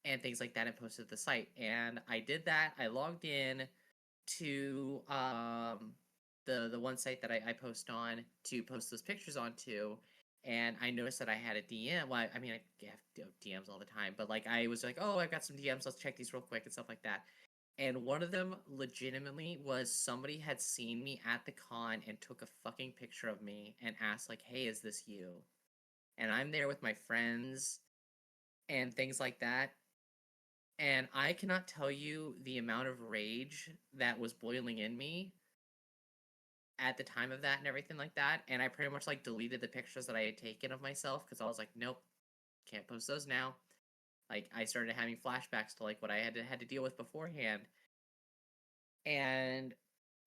and things like that, and posted to the site. And I did that. I logged in to the one site that I post on to post those pictures onto, and I noticed that I had a DM. Well, I mean, I get DMs all the time, but like I was like, oh, I've got some DMs. Let's check these real quick and stuff like that. And one of them legitimately was somebody had seen me at the con and took a fucking picture of me and asked like, "Hey, is this you?" And I'm there with my friends and things like that. And I cannot tell you the amount of rage that was boiling in me at the time of that and everything like that. And I pretty much like deleted the pictures that I had taken of myself because I was like, nope, can't post those now. Like I started having flashbacks to like what I had to deal with beforehand. And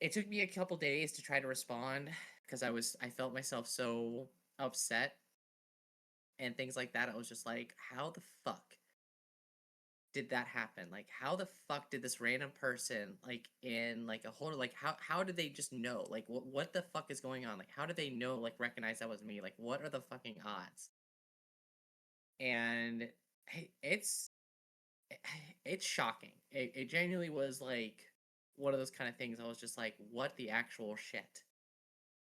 it took me a couple days to try to respond because I felt myself so upset and things like that. I was just like, how the fuck did that happen? Like, how the fuck did this random person, like, in like a whole, like, how did they just know? Like, what the fuck is going on? Like, how did they know, like, recognize that was me? Like, what are the fucking odds? And it's it's shocking. It genuinely was like one of those kind of things. I was just like, what the actual shit?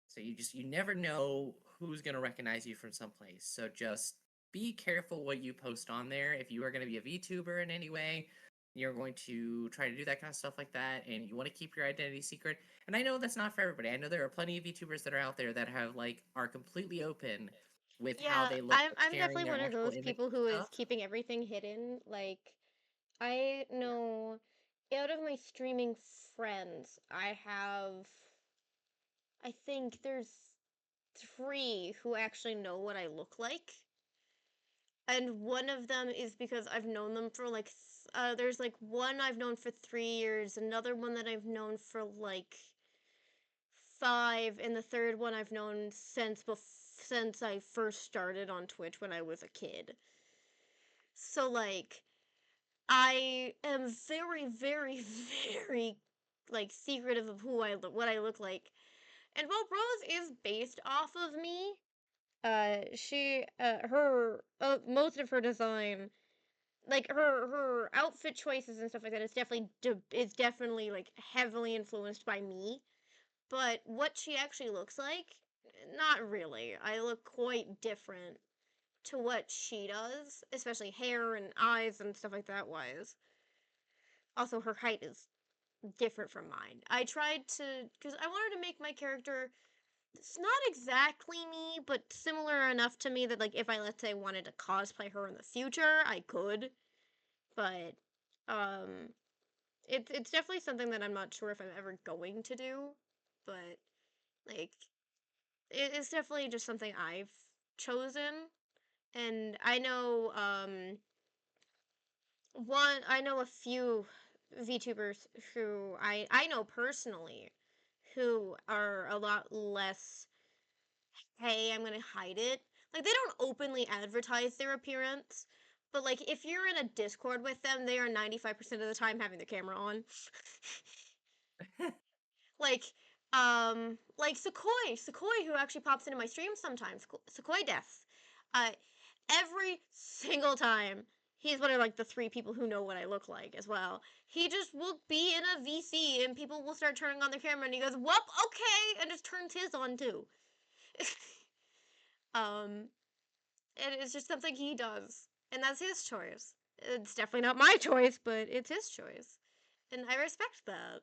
So you never know who's gonna recognize you from someplace. So just be careful what you post on there. If you are gonna be a VTuber in any way, you're going to try to do that kind of stuff like that, and you want to keep your identity secret. And I know that's not for everybody. I know there are plenty of VTubers that are out there that have like are completely open with how Yeah, they look, I'm like I'm sharing definitely their one of actual those image people and who is stuff. keeping everything hidden. Like, I Yeah. know out of my streaming friends, I think there's three who actually know what I look like. And one of them is because I've known them for like, there's like one I've known for 3 years, another one that I've known for like 5, and the third one I've known since I first started on Twitch when I was a kid. So like, I am very, very, very like secretive of what I look like. And while Rose is based off of me, she her most of her design, like her outfit choices and stuff like that, is definitely like heavily influenced by me. But what she actually looks like, not really. I look quite different to what she does, especially hair and eyes and stuff like that wise. Also, her height is different from mine. I tried to, because I wanted to make my character, it's not exactly me, but similar enough to me that, like, if I, let's say, wanted to cosplay her in the future, I could. But, um, it's definitely something that I'm not sure if I'm ever going to do. But, like, it's definitely just something I've chosen. And I know a few VTubers who I know personally who are a lot less, hey, I'm gonna hide it. Like they don't openly advertise their appearance, but like if you're in a Discord with them, they are 95% of the time having their camera on. Like Like Sequoia, who actually pops into my streams sometimes, Sequoia Death. Uh, every single time, he's one of like the three people who know what I look like as well. He just will be in a VC and people will start turning on their camera and he goes, "Whoop, okay," and just turns his on too. um, and it's just something he does, and that's his choice. It's definitely not my choice, but it's his choice, and I respect that.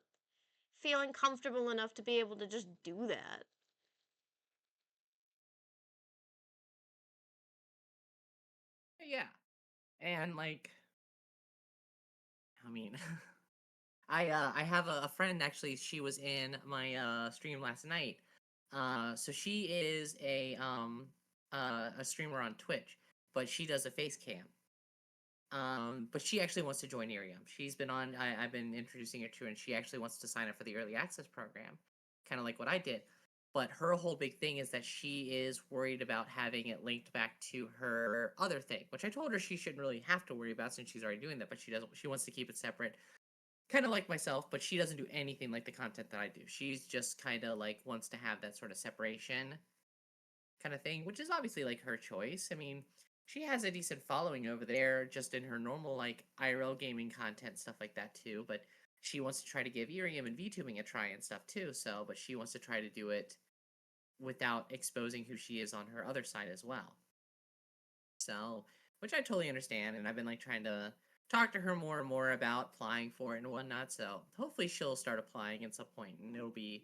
Feeling comfortable enough to be able to just do that. Yeah. And like, I mean, I have a friend actually. She was in my stream last night. So she is a streamer on Twitch, but she does a face cam. But she actually wants to join IRIAM. She's been on. I've been introducing her to, and she actually wants to sign up for the early access program, kind of like what I did. But her whole big thing is that she is worried about having it linked back to her other thing, which I told her she shouldn't really have to worry about since she's already doing that. But she doesn't. She wants to keep it separate, kind of like myself. But she doesn't do anything like the content that I do. She's just kind of like wants to have that sort of separation kind of thing, which is obviously like her choice. I mean, she has a decent following over there just in her normal like IRL gaming content stuff like that too, but she wants to try to give IRIAM and VTubing a try and stuff too. So, but she wants to try to do it without exposing who she is on her other side as well. So, which I totally understand, and I've been like trying to talk to her more and more about applying for it and whatnot. So hopefully she'll start applying at some point, and it'll be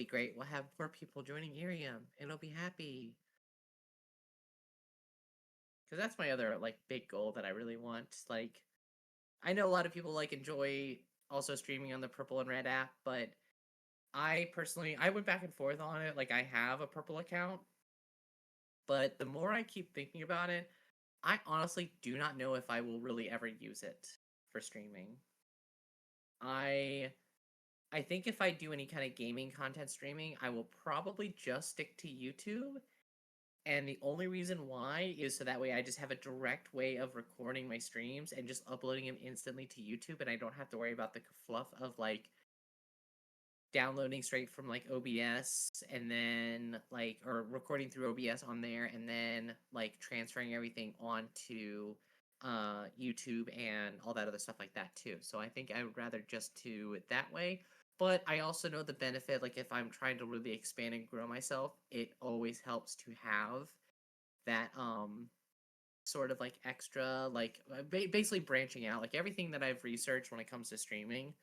great. We'll have more people joining IRIAM, and it'll be happy. Because that's my other like big goal that I really want. Like, I know a lot of people like enjoy also streaming on the Purple and Red app, but I personally I went back and forth on it. Like, I have a Purple account, but the more I keep thinking about it, I honestly do not know if I will really ever use it for streaming. I I think if I do any kind of gaming content streaming, I will probably just stick to YouTube. And the only reason why is so that way I just have a direct way of recording my streams and just uploading them instantly to YouTube, and I don't have to worry about the fluff of like downloading straight from like OBS and then like or recording through OBS on there and then like transferring everything onto YouTube and all that other stuff like that too. So I think I would rather just do it that way. But I also know the benefit, like if I'm trying to really expand and grow myself, it always helps to have that sort of like extra like basically branching out like everything that I've researched when it comes to streaming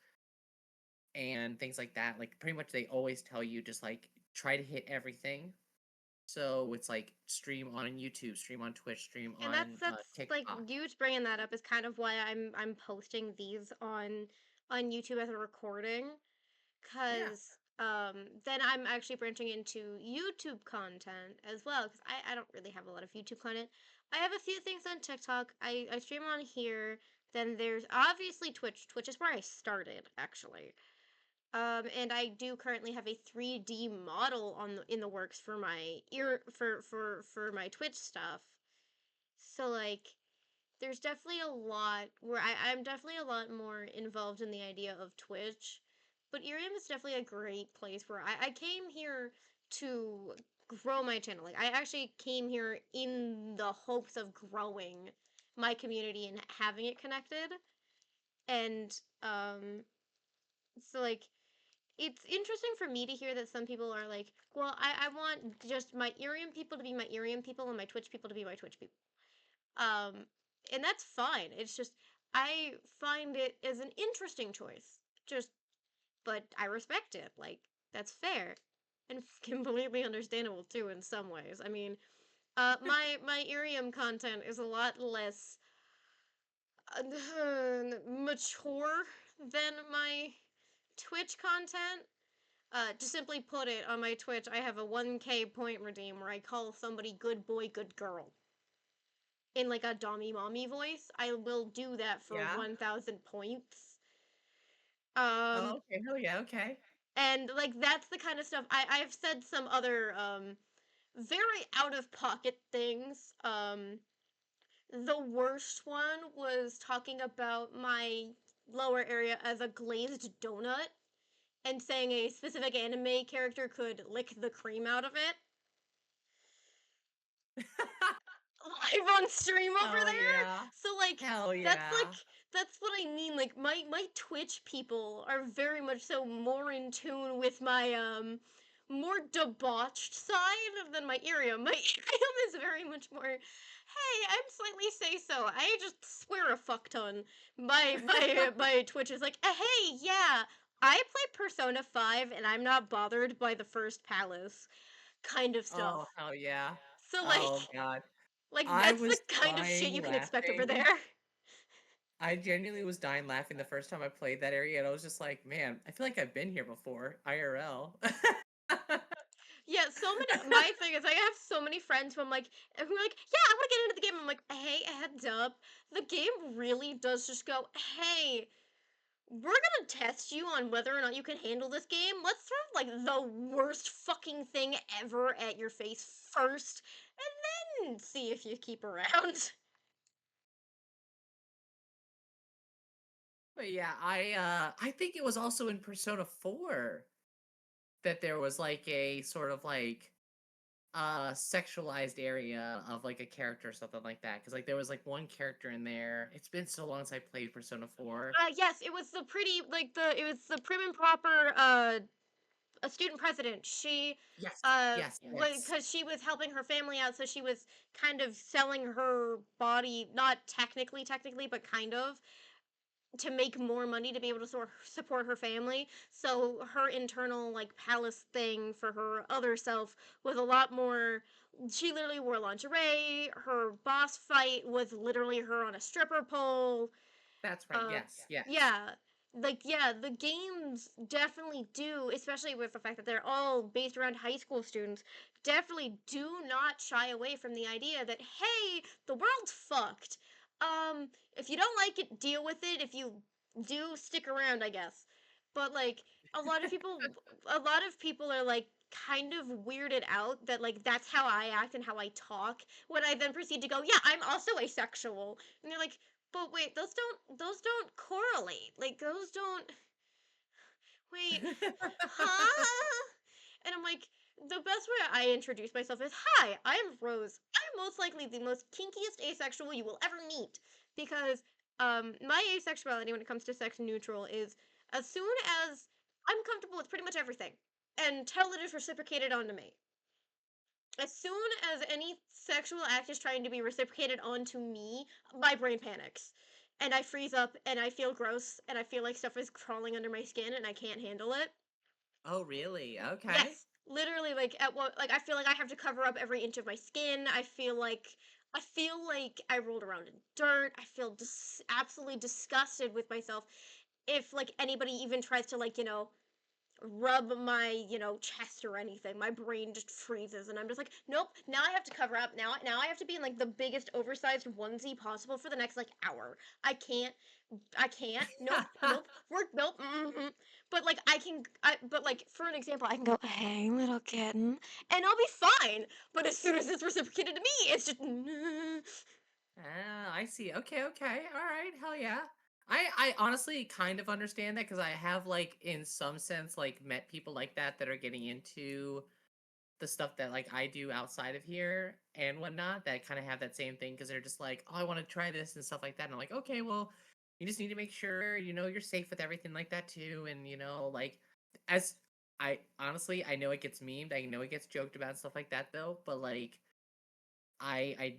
and things like that, like pretty much they always tell you just like try to hit everything. So it's like stream on YouTube, stream on Twitch, stream And on that's like TikTok. you bringing that up is kind of why I'm posting these on YouTube as a recording, Yeah. cause then I'm actually branching into YouTube content as well, cause I don't really have a lot of YouTube content. I have a few things on TikTok. I stream on here. Then there's obviously Twitch. Twitch is where I started actually. And I do currently have a 3D model in the works for my ear for my Twitch stuff. So like there's definitely a lot where I'm definitely a lot more involved in the idea of Twitch. But Irium is definitely a great place where I came here to grow my channel. Like I actually came here in the hopes of growing my community and having it connected. And so like it's interesting for me to hear that some people are like, well, I want just my Irium people to be my Irium people and my Twitch people to be my Twitch people. Um, and that's fine. It's just I find it as an interesting choice. Just, but I respect it. Like that's fair and completely understandable too in some ways. I mean, my Irium content is a lot less mature than my Twitch content. To simply put it, on my Twitch, I have a 1K point redeem where I call somebody good boy, good girl in like a dommy mommy voice. I will do that for Yeah. 1,000 points. Oh, Um, okay. Hell yeah. Okay. and like that's the kind of stuff I've said some other very out of pocket things. The worst one was talking about my lower area as a glazed donut and saying a specific anime character could lick the cream out of it live on stream over Hell there. yeah. So like Hell that's like yeah. that's what I mean. Like my Twitch people are very much so more in tune with my more debauched side than my IRIAM. My IRIAM is very much more, hey, I'm slightly say so. I just swear a fuck ton. My Twitch is like, hey, yeah, I play Persona 5 and I'm not bothered by the first palace kind of stuff. Oh, hell yeah. So Oh god. like I that's the was kind of shit dying you can expect over laughing. there. I genuinely was dying laughing the first time I played that area, and I was just like, "Man, I feel like I've been here before, IRL." Yeah, so many. My thing is, I have so many friends who I'm like, who are like, yeah, I want to get into the game. I'm like, hey, heads up, the game really does just go, hey, we're gonna test you on whether or not you can handle this game. Let's throw like the worst fucking thing ever at your face first, and then see if you keep around. But yeah, I think it was also in Persona 4 that there was like a sort of like sexualized area of like a character or something like that, because like there was like one character in there. It's been so long since I played Persona 4. Yes, it was the pretty like the it was the prim and proper a student president. She Yes, yes, yes. because she was helping her family out, so she was kind of selling her body, not technically, but kind of to make more money to be able to support her family. So her internal like palace thing for her other self was a lot more. She literally wore lingerie. Her boss fight was literally her on a stripper pole. That's right. uh Yes, yes. yeah, like yeah, the games definitely do, especially with the fact that they're all based around high school students, definitely do not shy away from the idea that hey, the world's fucked. If you don't like it, deal with it. If you do, stick around, I guess. But like a lot of people a lot of people are like kind of weirded out that like that's how I act and how I talk when I then proceed to go, yeah, I'm also asexual. And they're like, but wait, those don't correlate. Like those don't wait, huh? And I'm like, the best way I introduce myself is, hi, I'm Rose. I'm most likely the most kinkiest asexual you will ever meet. Because my asexuality when it comes to sex neutral is as soon as I'm comfortable with pretty much everything until it is reciprocated onto me. As soon as any sexual act is trying to be reciprocated onto me, my brain panics. And I freeze up and I feel gross and I feel like stuff is crawling under my skin and I can't handle it. Oh, really? Okay. Yes, literally like at what like I feel like I have to cover up every inch of my skin. I feel like I rolled around in dirt. I feel absolutely disgusted with myself if like anybody even tries to like, rub my, chest or anything. My brain just freezes and I'm just like, nope, now I have to cover up. Now I have to be in like the biggest oversized onesie possible for the next like hour. I can't. Nope. Work nope. But like but like for an example, I can go, "Hey, little kitten," and I'll be fine. But as soon as it's reciprocated to me, it's just Ah, I see. Okay, okay. All right. Hell yeah. I honestly kind of understand that because I have like in some sense like met people like that that are getting into the stuff that like I do outside of here and whatnot that kind of have that same thing because they're just like, oh, I want to try this and stuff like that. And I'm like, okay, well, you just need to make sure you're safe with everything like that too. And like as I honestly I know it gets memed, I know it gets joked about and stuff like that though, but like I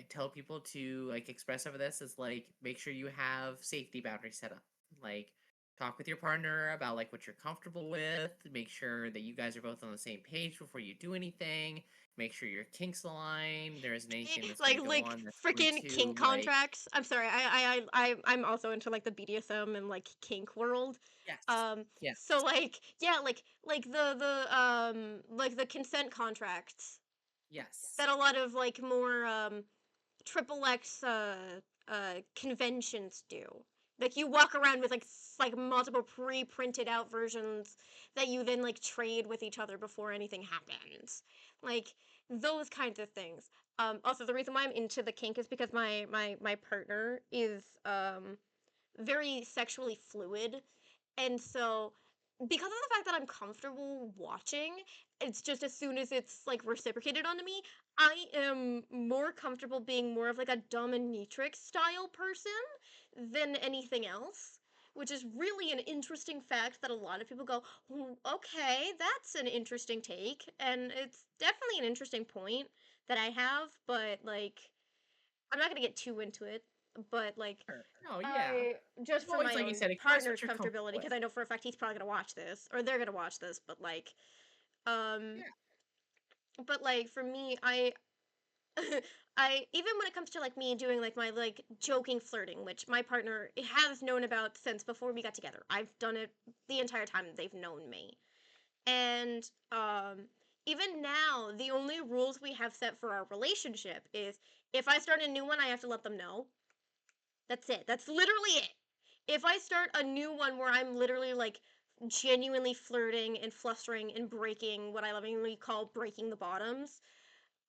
tell people to like express over this is like make sure you have safety boundaries set up. Like talk with your partner about like what you're comfortable with. Make sure that you guys are both on the same page before you do anything. Make sure your kinks align. There isn't anything that's going to go like on that's going freaking kink to like contracts. I'm sorry. I'm also into like the BDSM and like kink world. yes, So yes, like yeah, like like the consent contracts yes. that a lot of like more triple X conventions do. Like you walk around with like like multiple pre-printed out versions that you then like trade with each other before anything happens. Like those kinds of things. Also, the reason why I'm into the kink is because my partner is very sexually fluid, and so because of the fact that I'm comfortable watching, it's just as soon as it's like reciprocated onto me, I am more comfortable being more of like a dominatrix style person than anything else. Which is really an interesting fact that a lot of people go, okay, that's an interesting take. And it's definitely an interesting point that I have, but like, I'm not gonna get too into it. But like, Sure. No, yeah. I just It's for always my like you own said, it goes what partner's you're comfortability, comfortable with. because I know for a fact he's probably gonna watch this, or they're gonna watch this, um, Yeah. but like for me, I even when it comes to like me doing like my like joking flirting, which my partner has known about since before we got together. I've done it the entire time that they've known me, and even now, the only rules we have set for our relationship is if I start a new one, I have to let them know. That's it. That's literally it. If I start a new one where I'm literally like genuinely flirting and flustering and breaking what I lovingly call breaking the bottoms,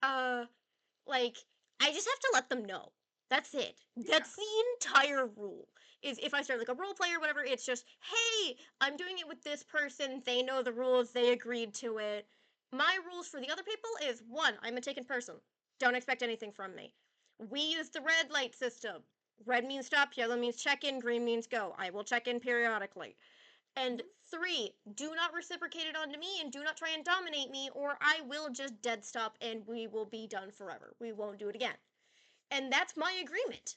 uh, like I just have to let them know. That's it. Yeah. That's the entire rule. Is if I start like a role play or whatever, it's just, hey, I'm doing it with this person. They know the rules. They agreed to it. My rules for the other people is one, I'm a taken person. Don't expect anything from me. We use the red light system. Red means stop, yellow means check in, green means go. I will check in periodically. And Mhm. three, do not reciprocate it onto me and do not try and dominate me, or I will just dead stop and we will be done forever. We won't do it again. And that's my agreement.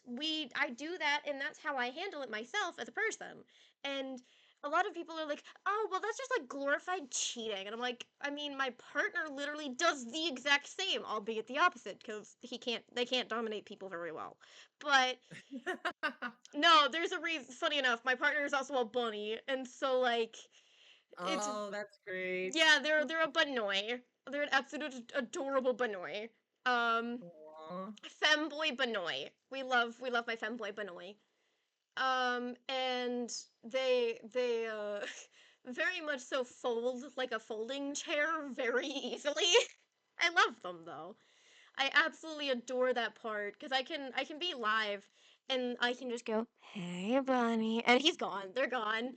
I do that and that's how I handle it myself as a person. And a lot of people are like, "Oh, well that's just like glorified cheating." And I'm like, I mean, my partner literally does the exact same, albeit the opposite cuz they can't dominate people very well. But no, there's a reason. Funny enough, my partner is also a bunny, and so like it's Oh, that's great. yeah, they're a Banoi. They're an absolute adorable Banoi. Um, Aw. femboy Banoi. We love my femboy Banoi. And they very much so fold like a folding chair very easily. I love them though. I absolutely adore that part because I can be live and I can just go, "Hey, bunny," and he's gone. They're gone.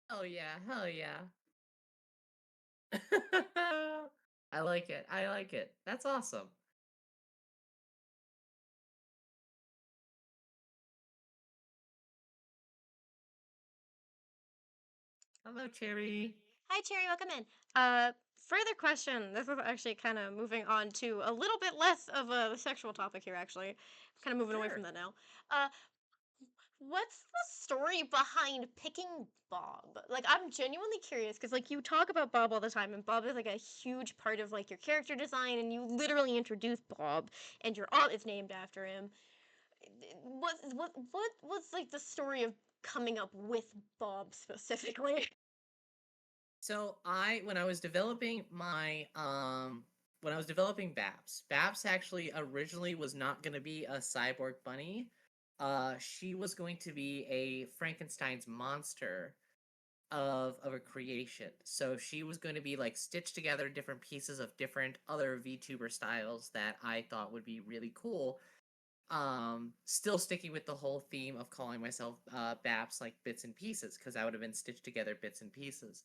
Hell yeah. Hell yeah. I like it. I like it. That's awesome. Hello, Cherry. Hi, Cherry. Welcome in. Further question. This is actually kind of moving on to a little bit less of a sexual topic here. Actually, kind of moving away from Sure. that now. Uh, what's the story behind picking Bob? Like, I'm genuinely curious because, like, you talk about Bob all the time, and Bob is like a huge part of like your character design, and you literally introduce Bob, and your aunt is named after him. What was like the story of coming up with Bob specifically? So when I was developing when I was developing BAPS actually originally was not going to be a cyborg bunny. She was going to be a Frankenstein's monster of a creation. So she was going to be like stitched together different pieces of different other VTuber styles that I thought would be really cool. Still sticking with the whole theme of calling myself BAPS like bits and pieces because I would have been stitched together bits and pieces.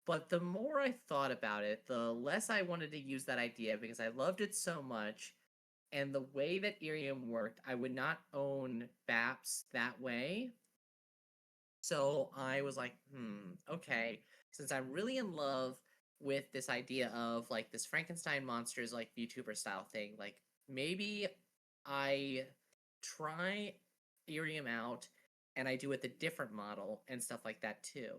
But the more I thought about it, the less I wanted to use that idea because I loved it so much. And the way that IRIAM worked, I would not own BAPS that way. So I was like, okay, since I'm really in love with this idea of like this Frankenstein monsters like VTuber style thing, like maybe I try Ethereum out and I do it with a different model and stuff like that too.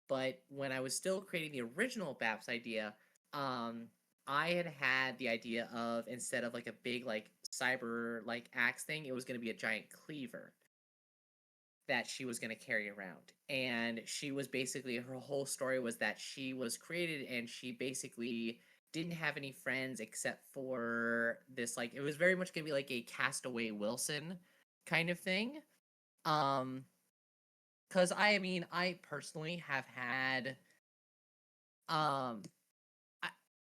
But when I was still creating the original BAPS idea, um, I had the idea of instead of like a big like cyber like axe thing, it was going to be a giant cleaver that she was going to carry around. And she was basically, her whole story was that she was created and she basically didn't have any friends except for this, like, it was very much going to be like a Castaway Wilson kind of thing. Um, because I mean, I personally have had, um, I,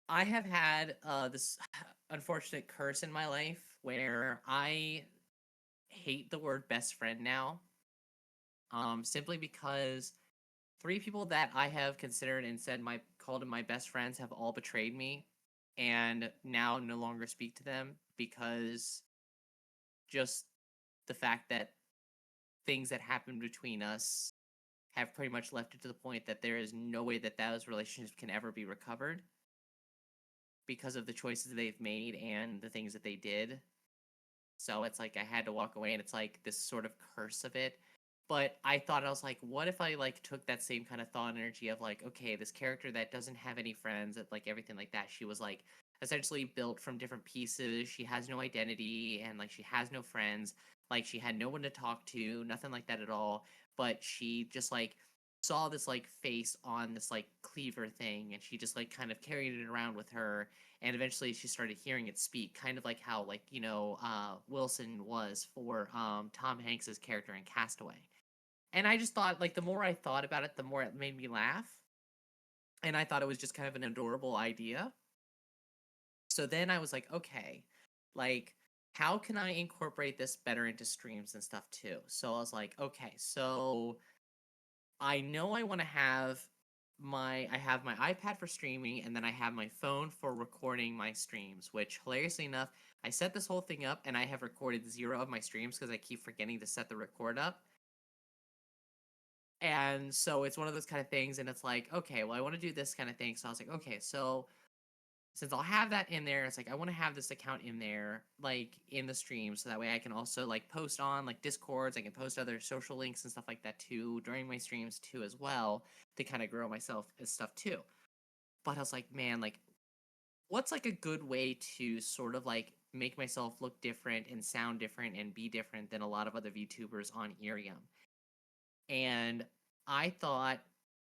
I have had this unfortunate curse in my life where I hate the word best friend now simply because three people that I have considered and said my called them my best friends have all betrayed me and now no longer speak to them because just the fact that things that happened between us have pretty much left it to the point that there is no way that those relationships can ever be recovered because of the choices they've made and the things that they did. So it's like I had to walk away and it's like this sort of curse of it. But I thought I was like, what if I like took that same kind of thought energy of like, okay, this character that doesn't have any friends, that like everything like that, she was like essentially built from different pieces. She has no identity and like she has no friends. Like she had no one to talk to, nothing like that at all. But she just like saw this like face on this like cleaver thing and she just like kind of carried it around with her and eventually she started hearing it speak, kind of like how like Wilson was for Tom Hanks's character in Castaway. And I just thought like the more I thought about it, the more it made me laugh, and I thought it was just kind of an adorable idea. So then I was like, okay, like how can I incorporate this better into streams and stuff too? So I was like, okay, so I know I want to have I have my iPad for streaming and then I have my phone for recording my streams, which hilariously enough, I set this whole thing up and I have recorded 0 of my streams because I keep forgetting to set the record up. And so it's one of those kind of things and it's like, okay, well I want to do this kind of thing. So I was like, okay, so since I'll have that in there, it's like I want to have this account in there, like in the stream, so that way I can also like post on like Discords. I can post other social links and stuff like that too during my streams too as well to kind of grow myself as stuff too. But I was like, man, like what's like a good way to sort of like make myself look different and sound different and be different than a lot of other VTubers on IRIAM? And I thought,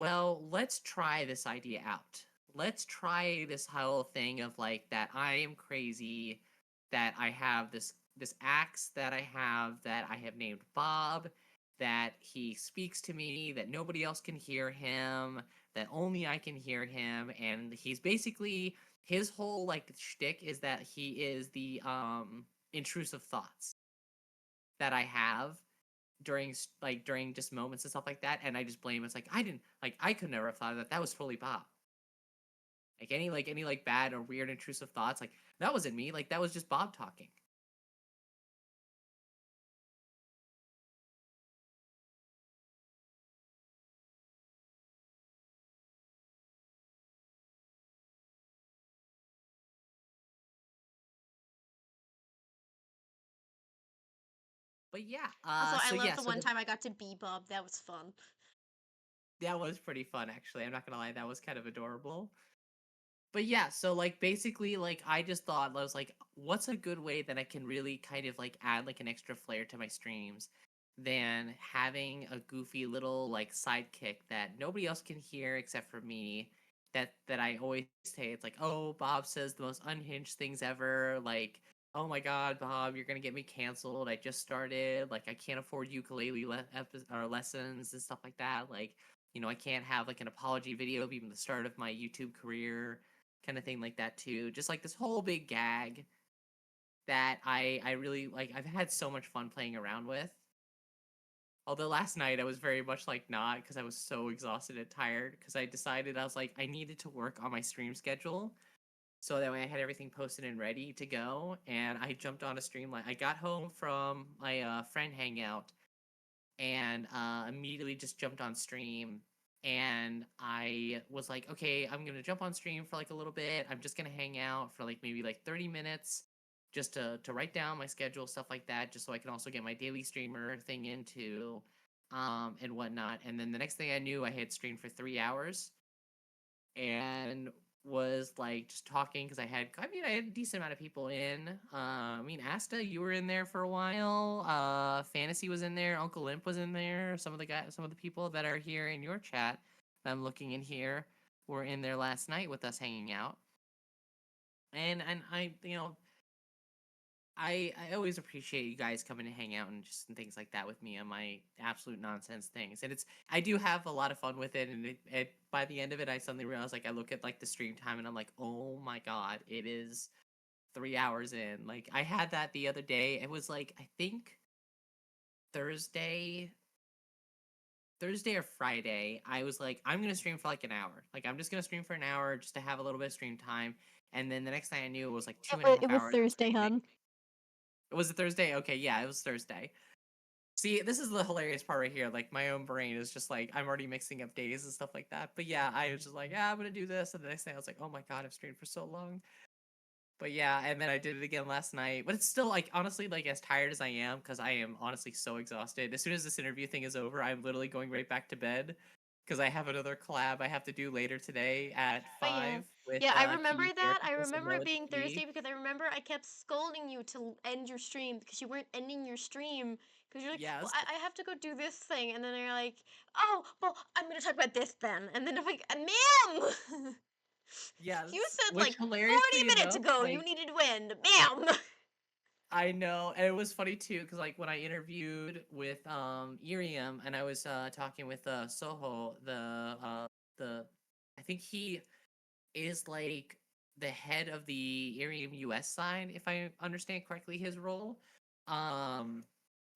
well, let's try this idea out. Let's try this whole thing of like that I am crazy, that I have this axe that I have named Bob, that he speaks to me, that nobody else can hear him, that only I can hear him, and he's basically his whole like shtick is that he is the intrusive thoughts that I have during just moments and stuff like that, and I just blame it's like I didn't like I could never have thought of that. That was fully Bob. Like any bad or weird intrusive thoughts, like that wasn't me. Like that was just Bob talking. But yeah, Also, I so love yeah, the so one time I got to be Bob. That was fun. that was pretty fun actually. I'm not gonna lie, that was kind of adorable. But yeah, so like basically like I just thought I was like, what's a good way that I can really kind of like add like an extra flair to my streams than having a goofy little like sidekick that nobody else can hear except for me. That I always say it's like, oh, Bob says the most unhinged things ever. Like, oh my God, Bob, you're gonna get me canceled. I just started. Like, I can't afford ukulele or lessons and stuff like that. Like, I can't have like an apology video be the start of my YouTube career kind of thing like that too. Just like this whole big gag that I really like. I've had so much fun playing around with. Although last night I was very much like not because I was so exhausted and tired because I decided I was like I needed to work on my stream schedule so that way I had everything posted and ready to go. And I jumped on a stream like I got home from my friend hangout and immediately just jumped on stream. And I was like, okay, I'm gonna jump on stream for like a little bit. I'm just gonna hang out for like maybe like 30 minutes just to write down my schedule, stuff like that, just so I can also get my daily streamer thing into and whatnot. And then the next thing I knew, I had streamed for 3 hours and was like just talking because I had a decent amount of people in. Asta, you were in there for a while. Fantasy was in there. Uncle Limp was in there. Some of the people that are here in your chat that I'm looking in here were in there last night with us hanging out. And I always appreciate you guys coming to hang out and just and things like that with me on my absolute nonsense things. And I do have a lot of fun with it. And by the end of it, I suddenly realized like I look at like the stream time and I'm like, oh my God, it is 3 hours in. Like I had that the other day. It was like I think Thursday Thursday or Friday, I was like, I'm gonna stream for like an hour. Like I'm just gonna stream for an hour just to have a little bit of stream time. And then the next thing I knew, it was like two and a It half was hours of Thursday, streaming. hon. Was it Thursday? Okay, yeah, it was Thursday. See, this is the hilarious part right here. Like my own brain is just like I'm already mixing up days and stuff like that. But yeah, I was just like, yeah, I'm gonna do this, and the next thing I was like, oh my god, I've streamed for so long. But yeah, and then I did it again last night. But it's still like honestly, like as tired as I am, because I am honestly so exhausted. As soon as this interview thing is over, I'm literally going right back to bed because I have another collab I have to do later today at Oh yeah. 5 with Yeah, I remember key that. I therapists and remember it knowledge being TV. Thursday because I remember I kept scolding you to end your stream because you weren't ending your stream because you're like, well, Yes, I have to go do this thing, and then you're like, oh, well, I'm gonna talk about this then, and then I'm like, ma'am, you yes. said Which like 40 hilariously minutes enough, ago you like needed to end, ma'am. I know, and it was funny too, because like when I interviewed with IRIAM and I was talking with Soho, the I think he is like the head of the IRIAM US side, if I understand correctly his role. Um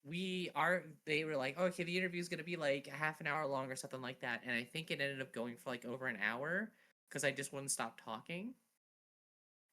they were like, oh, okay, the interview is gonna be like a half an hour long or something like that. And I think it ended up going for like over an hour because I just wouldn't stop talking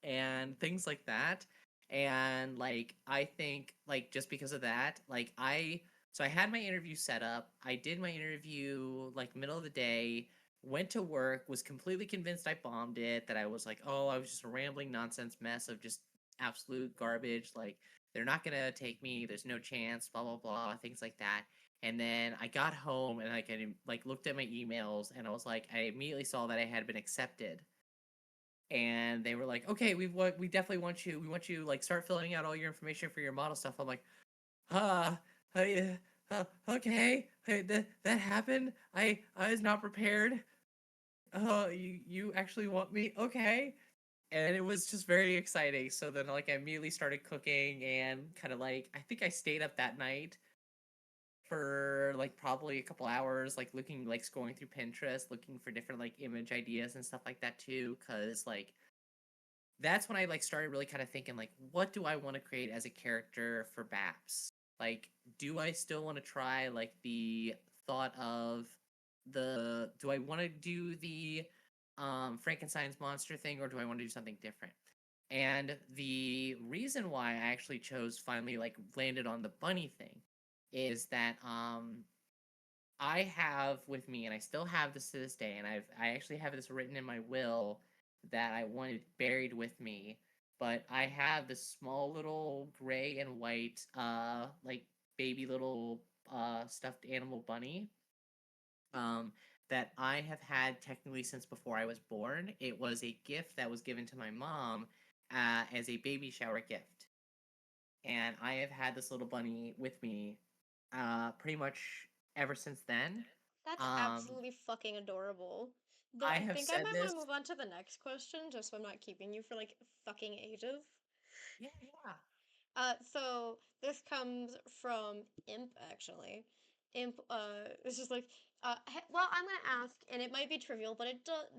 and things like that. And like I think like just because of that, like I had my interview set up. I did my interview like middle of the day, went to work, was completely convinced I bombed it, that I was like, "Oh, I was just a rambling nonsense mess of just absolute garbage. Like they're not going to take me. There's no chance, blah blah blah, things like that." And then I got home and like I like looked at my emails and I was like I immediately saw that I had been accepted, and they were like, "Okay, we definitely want you. We want you like start filling out all your information for your model stuff." I'm like, "Ah, okay, hey, that happened. I was not prepared. Oh, you actually want me? Okay." And it was just very exciting. So then like I immediately started cooking and kind of like I think I stayed up that night for like probably a couple hours, like looking like scrolling through Pinterest, looking for different like image ideas and stuff like that too, because like that's when I like started really kind of thinking like, what do I want to create as a character for BAPs? Like, do I still want to try like the thought of the do I want to do the Frankenstein's monster thing, or do I want to do something different? And the reason why I actually chose finally like landed on the bunny thing is that I have with me, and I still have this to this day, and I actually have this written in my will that I wanted buried with me. But I have this small little gray and white, like baby little stuffed animal bunny, um, that I have had technically since before I was born. It was a gift that was given to my mom as a baby shower gift, and I have had this little bunny with me pretty much ever since then. That's Um, absolutely fucking adorable. Though I I have think I said might want this. to move on to the next question just so I'm not keeping you for like fucking ages. Yeah, yeah. So this comes from Imp actually. Imp, it's just like, well, I'm gonna ask, and it might be trivial, but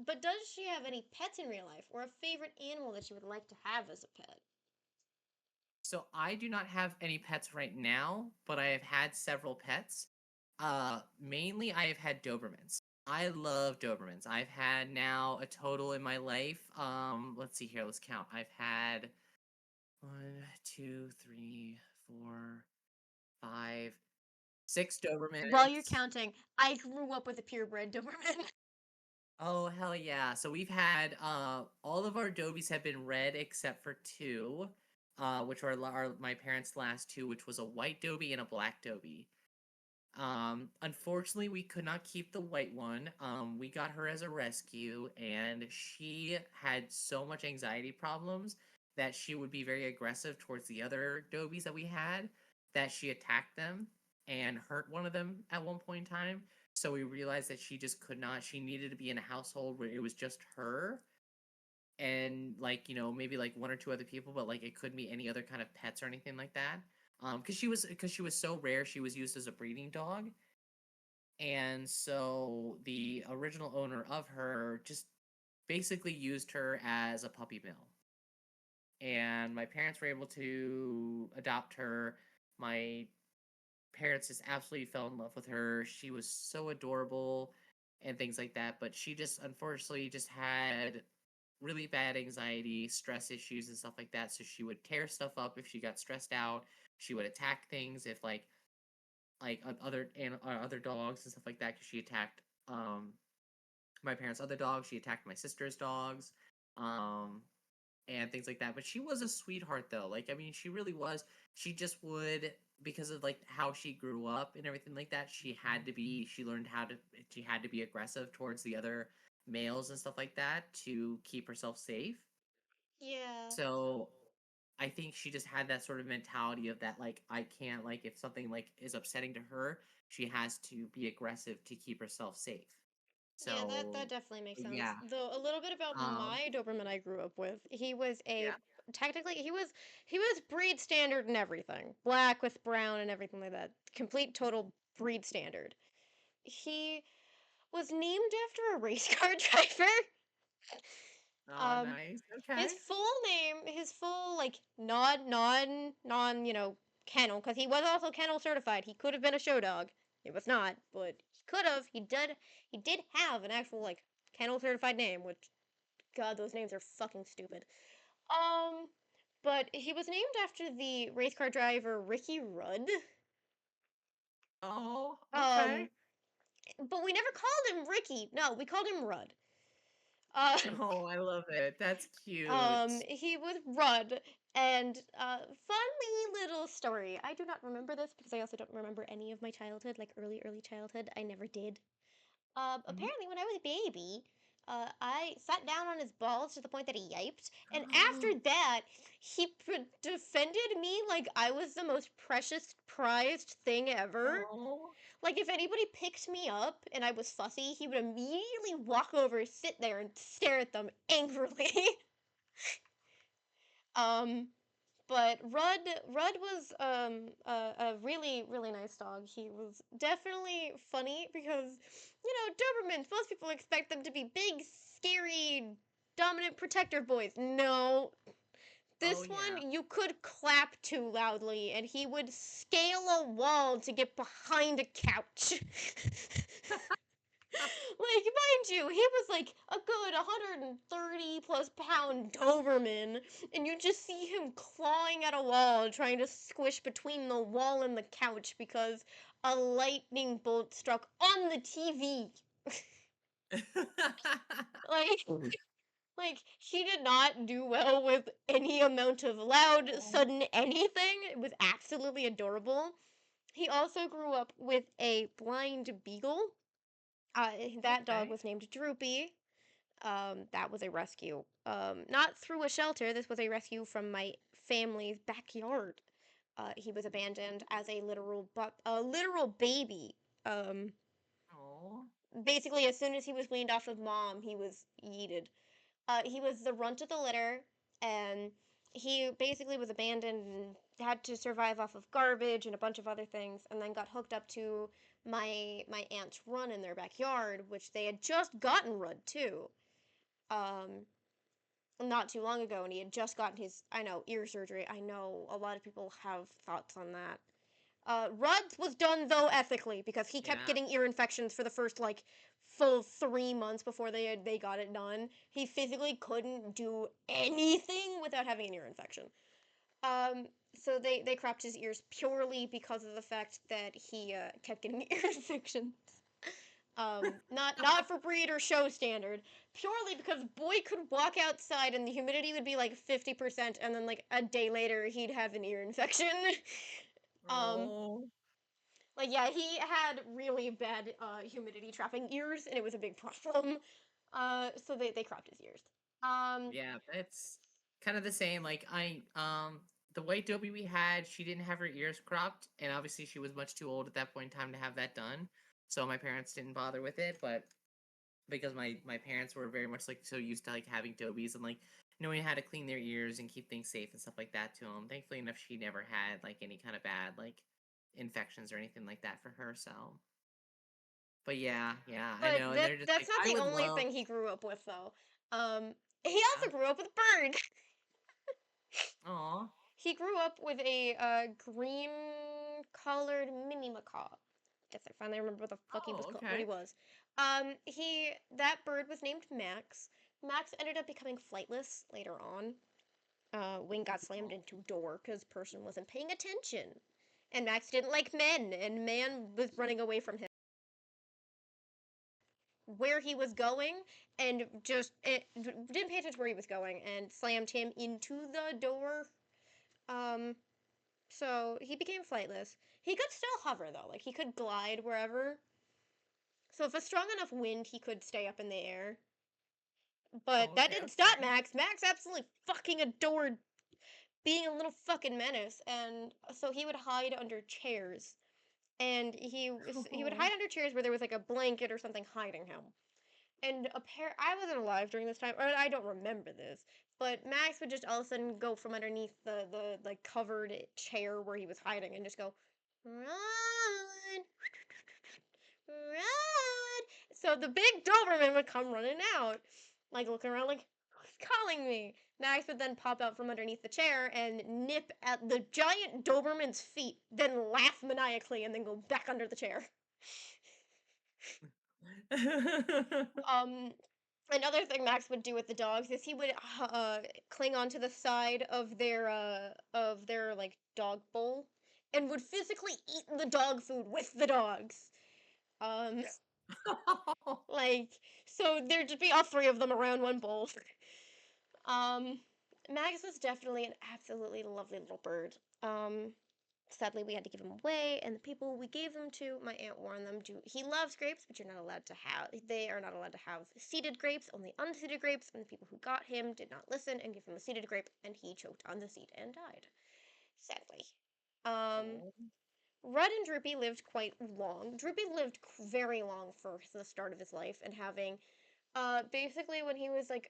but does she have any pets in real life, or a favorite animal that she would like to have as a pet? So I do not have any pets right now, but I have had several pets. Mainly I have had Dobermans. I love Dobermans. I've had now a total in my life. Let's see here. Let's count. I've had one, two, three, four, five, six While you're Dobermans. counting, I grew up with a purebred Doberman. Oh hell yeah! So we've had all of our Dobies have been red except for two, which are my parents' last two, which was a white Dobie and a black Dobie. Unfortunately, we could not keep the white one. We got her as a rescue, and she had so much anxiety problems that she would be very aggressive towards the other Dobies that we had, that she attacked them and hurt one of them at one point in time. So we realized that she just could not. She needed to be in a household where it was just her and like maybe like one or two other people, but like it couldn't be any other kind of pets or anything like that. Because she was so rare, she was used as a breeding dog, and so the original owner of her just basically used her as a puppy mill. And my parents were able to adopt her. My parents just absolutely fell in love with her. She was so adorable and things like that, but she just unfortunately just had really bad anxiety, stress issues and stuff like that. So she would tear stuff up if she got stressed out. She would attack things if other dogs and stuff like that, because she attacked my parents' other dogs. She attacked my sister's dogs. Um and things like that. But she was a sweetheart though. Like I mean, she really was. She just would, because of like how she grew up and everything like that. She learned how to she had to be aggressive towards the other males and stuff like that to keep herself safe. Yeah. So I think she just had that sort of mentality of that, like, I can't, like, if something like is upsetting to her, she has to be aggressive to keep herself safe. Yeah, that So definitely makes sense. yeah. Though a little bit about Um my Doberman I grew up with. He was a yeah. technically he was breed standard and everything. Black with brown and everything like that. Complete total breed standard. He was named after a race car driver. Oh, Um nice. his Okay. full name, his full like non, kennel, because he was also kennel certified. He could have been a show dog. He was not, but he could have. He did have an actual like kennel certified name, which God, those names are fucking stupid. Um, but he was named after the race car driver Ricky Rudd. Oh, Um, okay. but we never called him Ricky. No, we called him Rudd. Uh, Oh, I love it. That's cute. he was Rudd, and funny little story. I do not remember this because I also don't remember any of my childhood, like early childhood. I never did. Mhm. Apparently, when I was a baby, I sat down on his balls to the point that he yiped, and after that, he defended me like I was the most precious, prized thing ever. Oh. Like, if anybody picked me up and I was fussy, he would immediately walk over, sit there, and stare at them angrily. um, but Rudd was a really nice dog. He was definitely funny because Dobermans. Most people expect them to be big, scary, dominant protector boys. No, Oh, this yeah. one you could clap too loudly and he would scale a wall to get behind a couch. Like, mind you, he was like a good 130 plus pound Doberman, and you just see him clawing at a wall, trying to squish between the wall and the couch because a lightning bolt struck on the TV. Like, like he did not do well with any amount of loud, Oh, sudden anything. It was absolutely adorable. He also grew up with a blind beagle. That dog okay. was named Droopy. That was a rescue. Not through a shelter. This was a rescue from my family's backyard. He was abandoned as a literal baby. Um, Oh. Basically, as soon as he was weaned off of mom, he was yeeted. He was the runt of the litter, and he basically was abandoned and had to survive off of garbage and a bunch of other things, and then got hooked up to my aunt's run in their backyard, which they had just gotten Rudd too. Um, not too long ago, and he had just gotten his, I know, ear surgery. I know a lot of people have thoughts on that. Rudd's was done though ethically because he kept Yeah. getting ear infections for the first like full 3 months before they got it done. He physically couldn't do anything without having an ear infection. Um, so they cropped his ears purely because of the fact that he kept getting ear infections. Not for breed or show standard, purely because boy could walk outside and the humidity would be like 50%, and then like a day later he'd have an ear infection. um, Oh. like yeah, he had really bad humidity trapping ears, and it was a big problem. So they cropped his ears. Um, Yeah, that's kind of the same. Like the white Dobie we had, she didn't have her ears cropped, and obviously she was much too old at that point in time to have that done. So my parents didn't bother with it, but because my parents were very much like so used to like having Dobies and like knowing how to clean their ears and keep things safe and stuff like that to them. Thankfully enough, she never had like any kind of bad like infections or anything like that for her. So, but yeah, yeah, I but know, and that they're just that's like not I the would only love. thing he grew up with though. He Yeah. also grew up with a bird. Aw. He grew up with a green collared mini macaw. Guess I finally remember what the fuck he was Oh, what he okay. was. That bird was named Max. Max ended up becoming flightless later on. Wing got slammed into door because person wasn't paying attention, and Max didn't like men, and man was running away from him. Where he was going, and didn't pay attention to where he was going, and slammed him into the door. Um, So he became flightless. He could still hover though, like he could glide wherever. So if a strong enough wind, he could stay up in the air. Oh, But that okay, didn't stop okay. Max. Max absolutely fucking adored being a little fucking menace, and so he would hide under chairs. And he would hide under chairs where there was like a blanket or something hiding him. And I wasn't alive during this time, or I don't remember this, but Max would just all of a sudden go from underneath the like covered chair where he was hiding and just go, run, run. So the big Doberman would come running out, like looking around, like who's calling me. Max would then pop out from underneath the chair and nip at the giant Doberman's feet, then laugh maniacally, and then go back under the chair. Um, Another thing Max would do with the dogs is he would cling onto the side of their like dog bowl and would physically eat the dog food with the dogs. Um, like so there'd just be all three of them around one bowl. Um, Max was definitely an absolutely lovely little bird. Sadly, we had to give him away, and the people we gave them to, my aunt warned them to. He loves grapes, but you're not allowed to have. They are not allowed to have seeded grapes, only unseeded grapes. And the people who got him did not listen and give him a seeded grape, and he choked on the seed and died. Sadly. Um, Oh. Rudd and Droopy lived quite long. Droopy lived very long for the start of his life, and having basically when he was like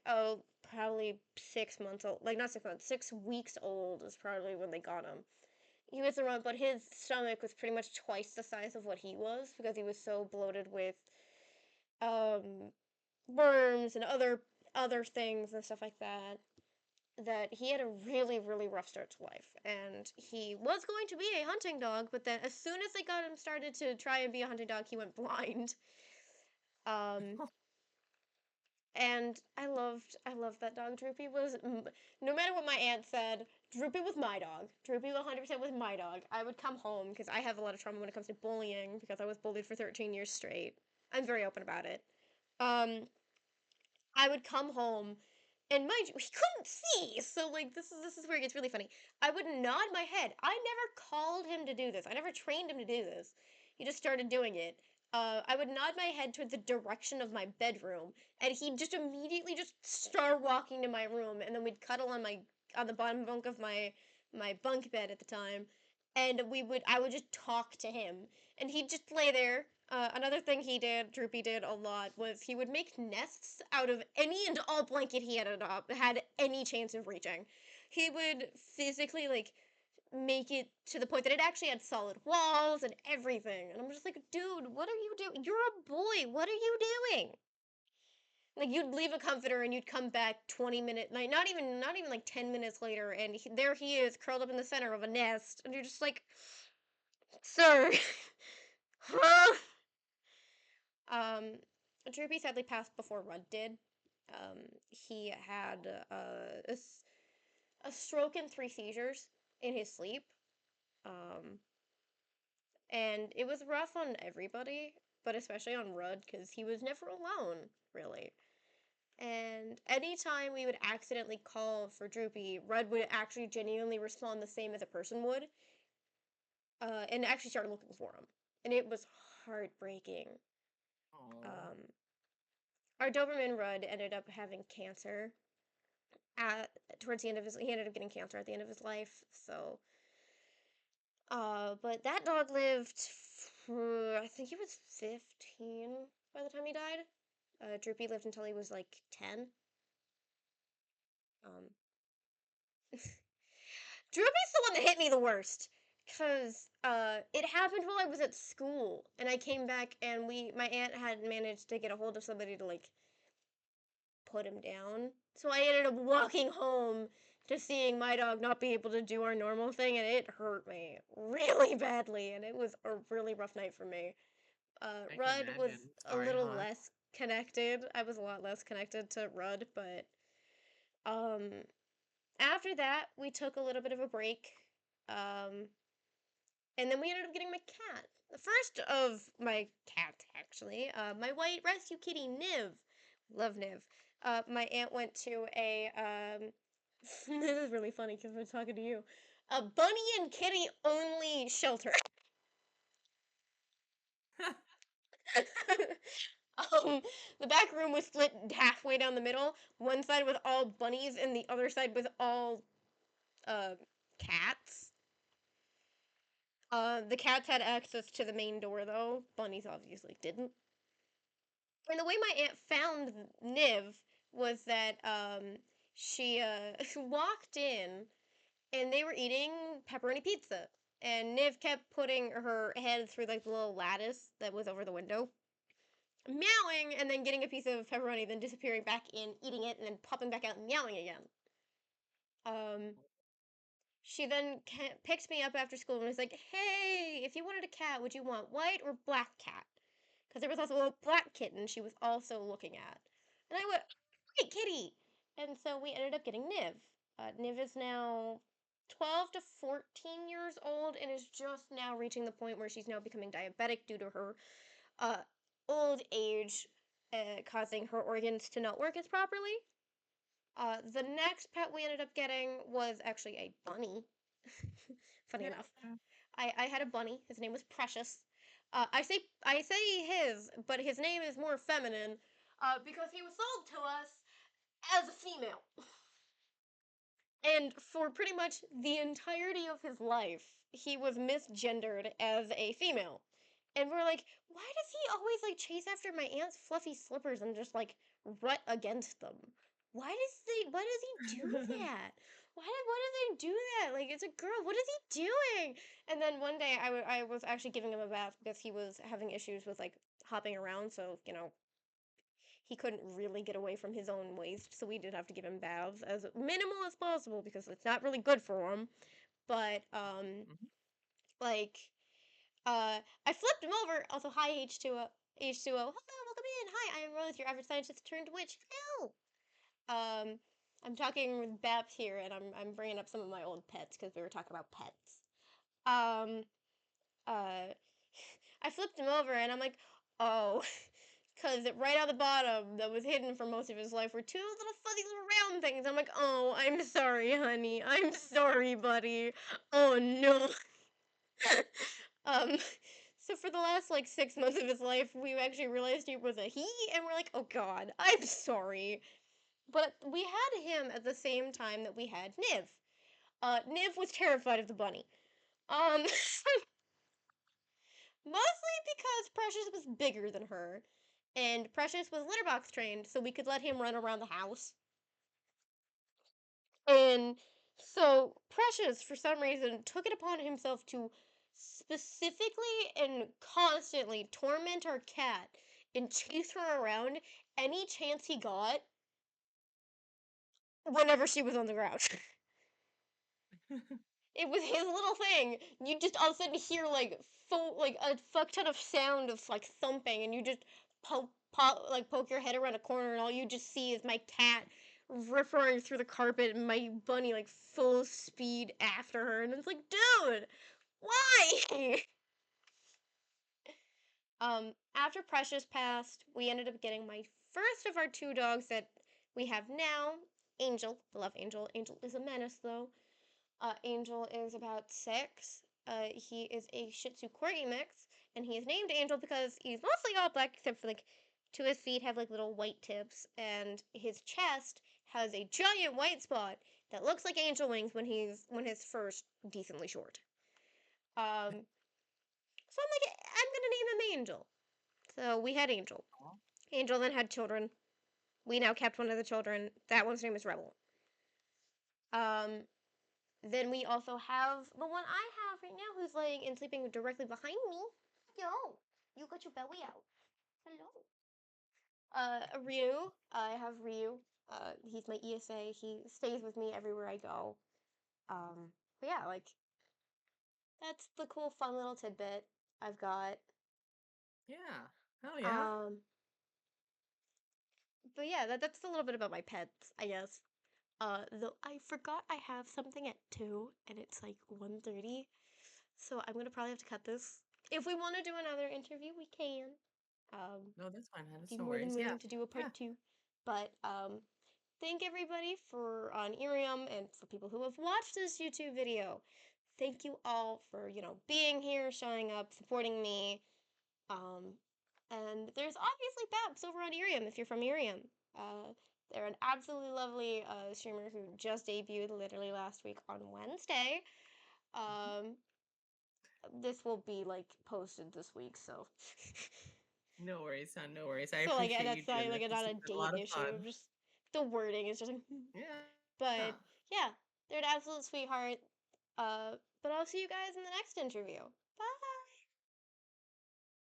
probably 6 months old, like not 6 months, 6 weeks old is probably when they got him. He was around, but his stomach was pretty much twice the size of what he was because he was so bloated with um, worms and other things and stuff like that. That he had a really rough start to life, and he was going to be a hunting dog, but then as soon as they got him started to try and be a hunting dog, he went blind. Um, and I loved that dog. Droopy was no matter what my aunt said, Droopy was my dog. Droopy 100% was my dog. I would come home because I have a lot of trauma when it comes to bullying because I was bullied for 13 years straight. I'm very open about it. Um, I would come home, and mind you, he couldn't see. So like this is where it gets really funny. I would nod my head. I never called him to do this. I never trained him to do this. He just started doing it. I would nod my head toward the direction of my bedroom, and he'd just immediately just start walking to my room, and then we'd cuddle on the bottom bunk of my bunk bed at the time, and I would just talk to him, and he'd just lay there. Another thing Droopy did a lot, was he would make nests out of any and all blanket he had any chance of reaching. He would physically like make it to the point that it actually had solid walls and everything. And I'm just like, dude, what are you doing? You're a boy. What are you doing? Like you'd leave a comforter and you'd come back 20 minutes, like not even like 10 minutes later, and there he is curled up in the center of a nest, and you're just like, sir, huh? Um, Droopy sadly passed before Rudd did. He had a stroke and three seizures in his sleep. Um, and it was rough on everybody, but especially on Rudd because he was never alone, really. And anytime we would accidentally call for Droopy, Rudd would actually genuinely respond the same as a person would, and actually start looking for him. And it was heartbreaking. Oh. Um, our Doberman Rudd ended up having cancer at towards the end of his he ended up getting cancer at the end of his life. So but that dog lived for, I think he was 15 by the time he died. Droopy lived until he was like 10. Um Droopy's the one that hit me the worst. Cause it happened while I was at school, and I came back, and my aunt had managed to get a hold of somebody to like put him down. So I ended up walking home to seeing my dog not be able to do our normal thing, and it hurt me really badly, and it was a really rough night for me. I can Rudd was imagine. a Sorry, little huh? less connected. I was a lot less connected to Rudd, but um, after that, we took a little bit of a break. Um, and then we ended up getting my cat. The first of my cats, actually. My white rescue kitty, Niv. Love Niv. My aunt went to a, this is really funny because we're talking to you. A bunny and kitty only shelter. um, the back room was split halfway down the middle. One side with all bunnies, and the other side with all, uh, cats. The cats had access to the main door, though. Bunnies obviously didn't. And the way my aunt found Niv was that she walked in and they were eating pepperoni pizza. And Niv kept putting her head through like the little lattice that was over the window, meowing, and then getting a piece of pepperoni, then disappearing back in, eating it, and then popping back out and meowing again. Um, she then picked me up after school and was like, "Hey, if you wanted a cat, would you want white or black cat?" Because there was also a black kitten she was also looking at. And I went, "White kitty!" And so we ended up getting Niv. Niv is now 12 to 14 years old and is just now reaching the point where she's now becoming diabetic due to her uh, old age, causing her organs to not work as properly. The next pet we ended up getting was actually a bunny. Funny Yeah. enough, I had a bunny. His name was Precious. I say his, but his name is more feminine, because he was sold to us as a female, and for pretty much the entirety of his life, he was misgendered as a female. And we're like, why does he always like chase after my aunt's fluffy slippers and just like rut against them? Why does he do that? Why does he do that? Like it's a girl. What is he doing? And then one day I was actually giving him a bath because he was having issues with like hopping around, so he couldn't really get away from his own waste, so we did have to give him baths as minimal as possible because it's not really good for him. But Mhm. like I flipped him over. Also, hi H2O. H2O. Hello, welcome in. Hi, I am Rose, your average scientist turned witch. Hello. I'm talking with BAPs here, and I'm bringing up some of my old pets because we were talking about pets. Um, uh, I flipped him over, and I'm like, oh, because right on the bottom that was hidden for most of his life were two little fuzzy little round things. I'm like, oh, I'm sorry, honey. I'm sorry, buddy. Oh no. um, so for the last like 6 months of his life, we actually realized he was a he, and we're like, oh god, I'm sorry. But we had him at the same time that we had Niv. Niv was terrified of the bunny. Um, Mostly because Precious was bigger than her, and Precious was litter box trained, so we could let him run around the house. And so Precious, for some reason, took it upon himself to specifically and constantly torment our cat and chase her around any chance he got whenever she was on the ground. It was his little thing. You just all of a sudden hear like a fuck ton of sound of like thumping, and you just poke your head around a corner, and all you just see is my cat ripping through the carpet, and my bunny like full speed after her, and it's like, dude, why? After Precious passed, we ended up getting my first of our two dogs that we have now, Angel. I love Angel. Angel is a menace though. Angel is about 6. He is a Shih Tzu Corgi mix, and he is named Angel because he's mostly all black except for like 2 of his feet have like little white tips, and his chest has a giant white spot that looks like angel wings when his fur's decently short. Um, so I'm like, I'm gonna name him Angel. So we had Angel. Aw. Angel then had children. We now kept one of the children. That one's name is Rebel. Um, Then we also have the one I have right now who's laying and sleeping directly behind me. Yo, you got your belly out. Hello. Ryu. I have Ryu. He's my ESA. He stays with me everywhere I go. But yeah, like that's the cool, fun little tidbit I've got. Yeah. Hell yeah. Um, but yeah, that's a little bit about my pets, I guess. Though I forgot I have something at 2 and it's like 1:30. So I'm gonna probably have to cut this. If we want to do another interview, we can. No, that's fine. I'd That's be no more than worries. Yeah. willing to do a Yeah. part 2. But thank everybody for on IRIAM and for people who have watched this YouTube video. Thank you all for, being here, showing up, supporting me. Um, and there's obviously BAPs over on IRIAM if you're from IRIAM. They're an absolutely lovely streamer who just debuted literally last week on Wednesday. Mhm. Um, this will be like posted this week, so No worries, son. No worries. I so like appreciate you that's not doing like this. This not has a been a date lot of issue. fun. Just the wording is just like, Yeah. but yeah, they're an absolute sweetheart. But I'll see you guys in the next interview.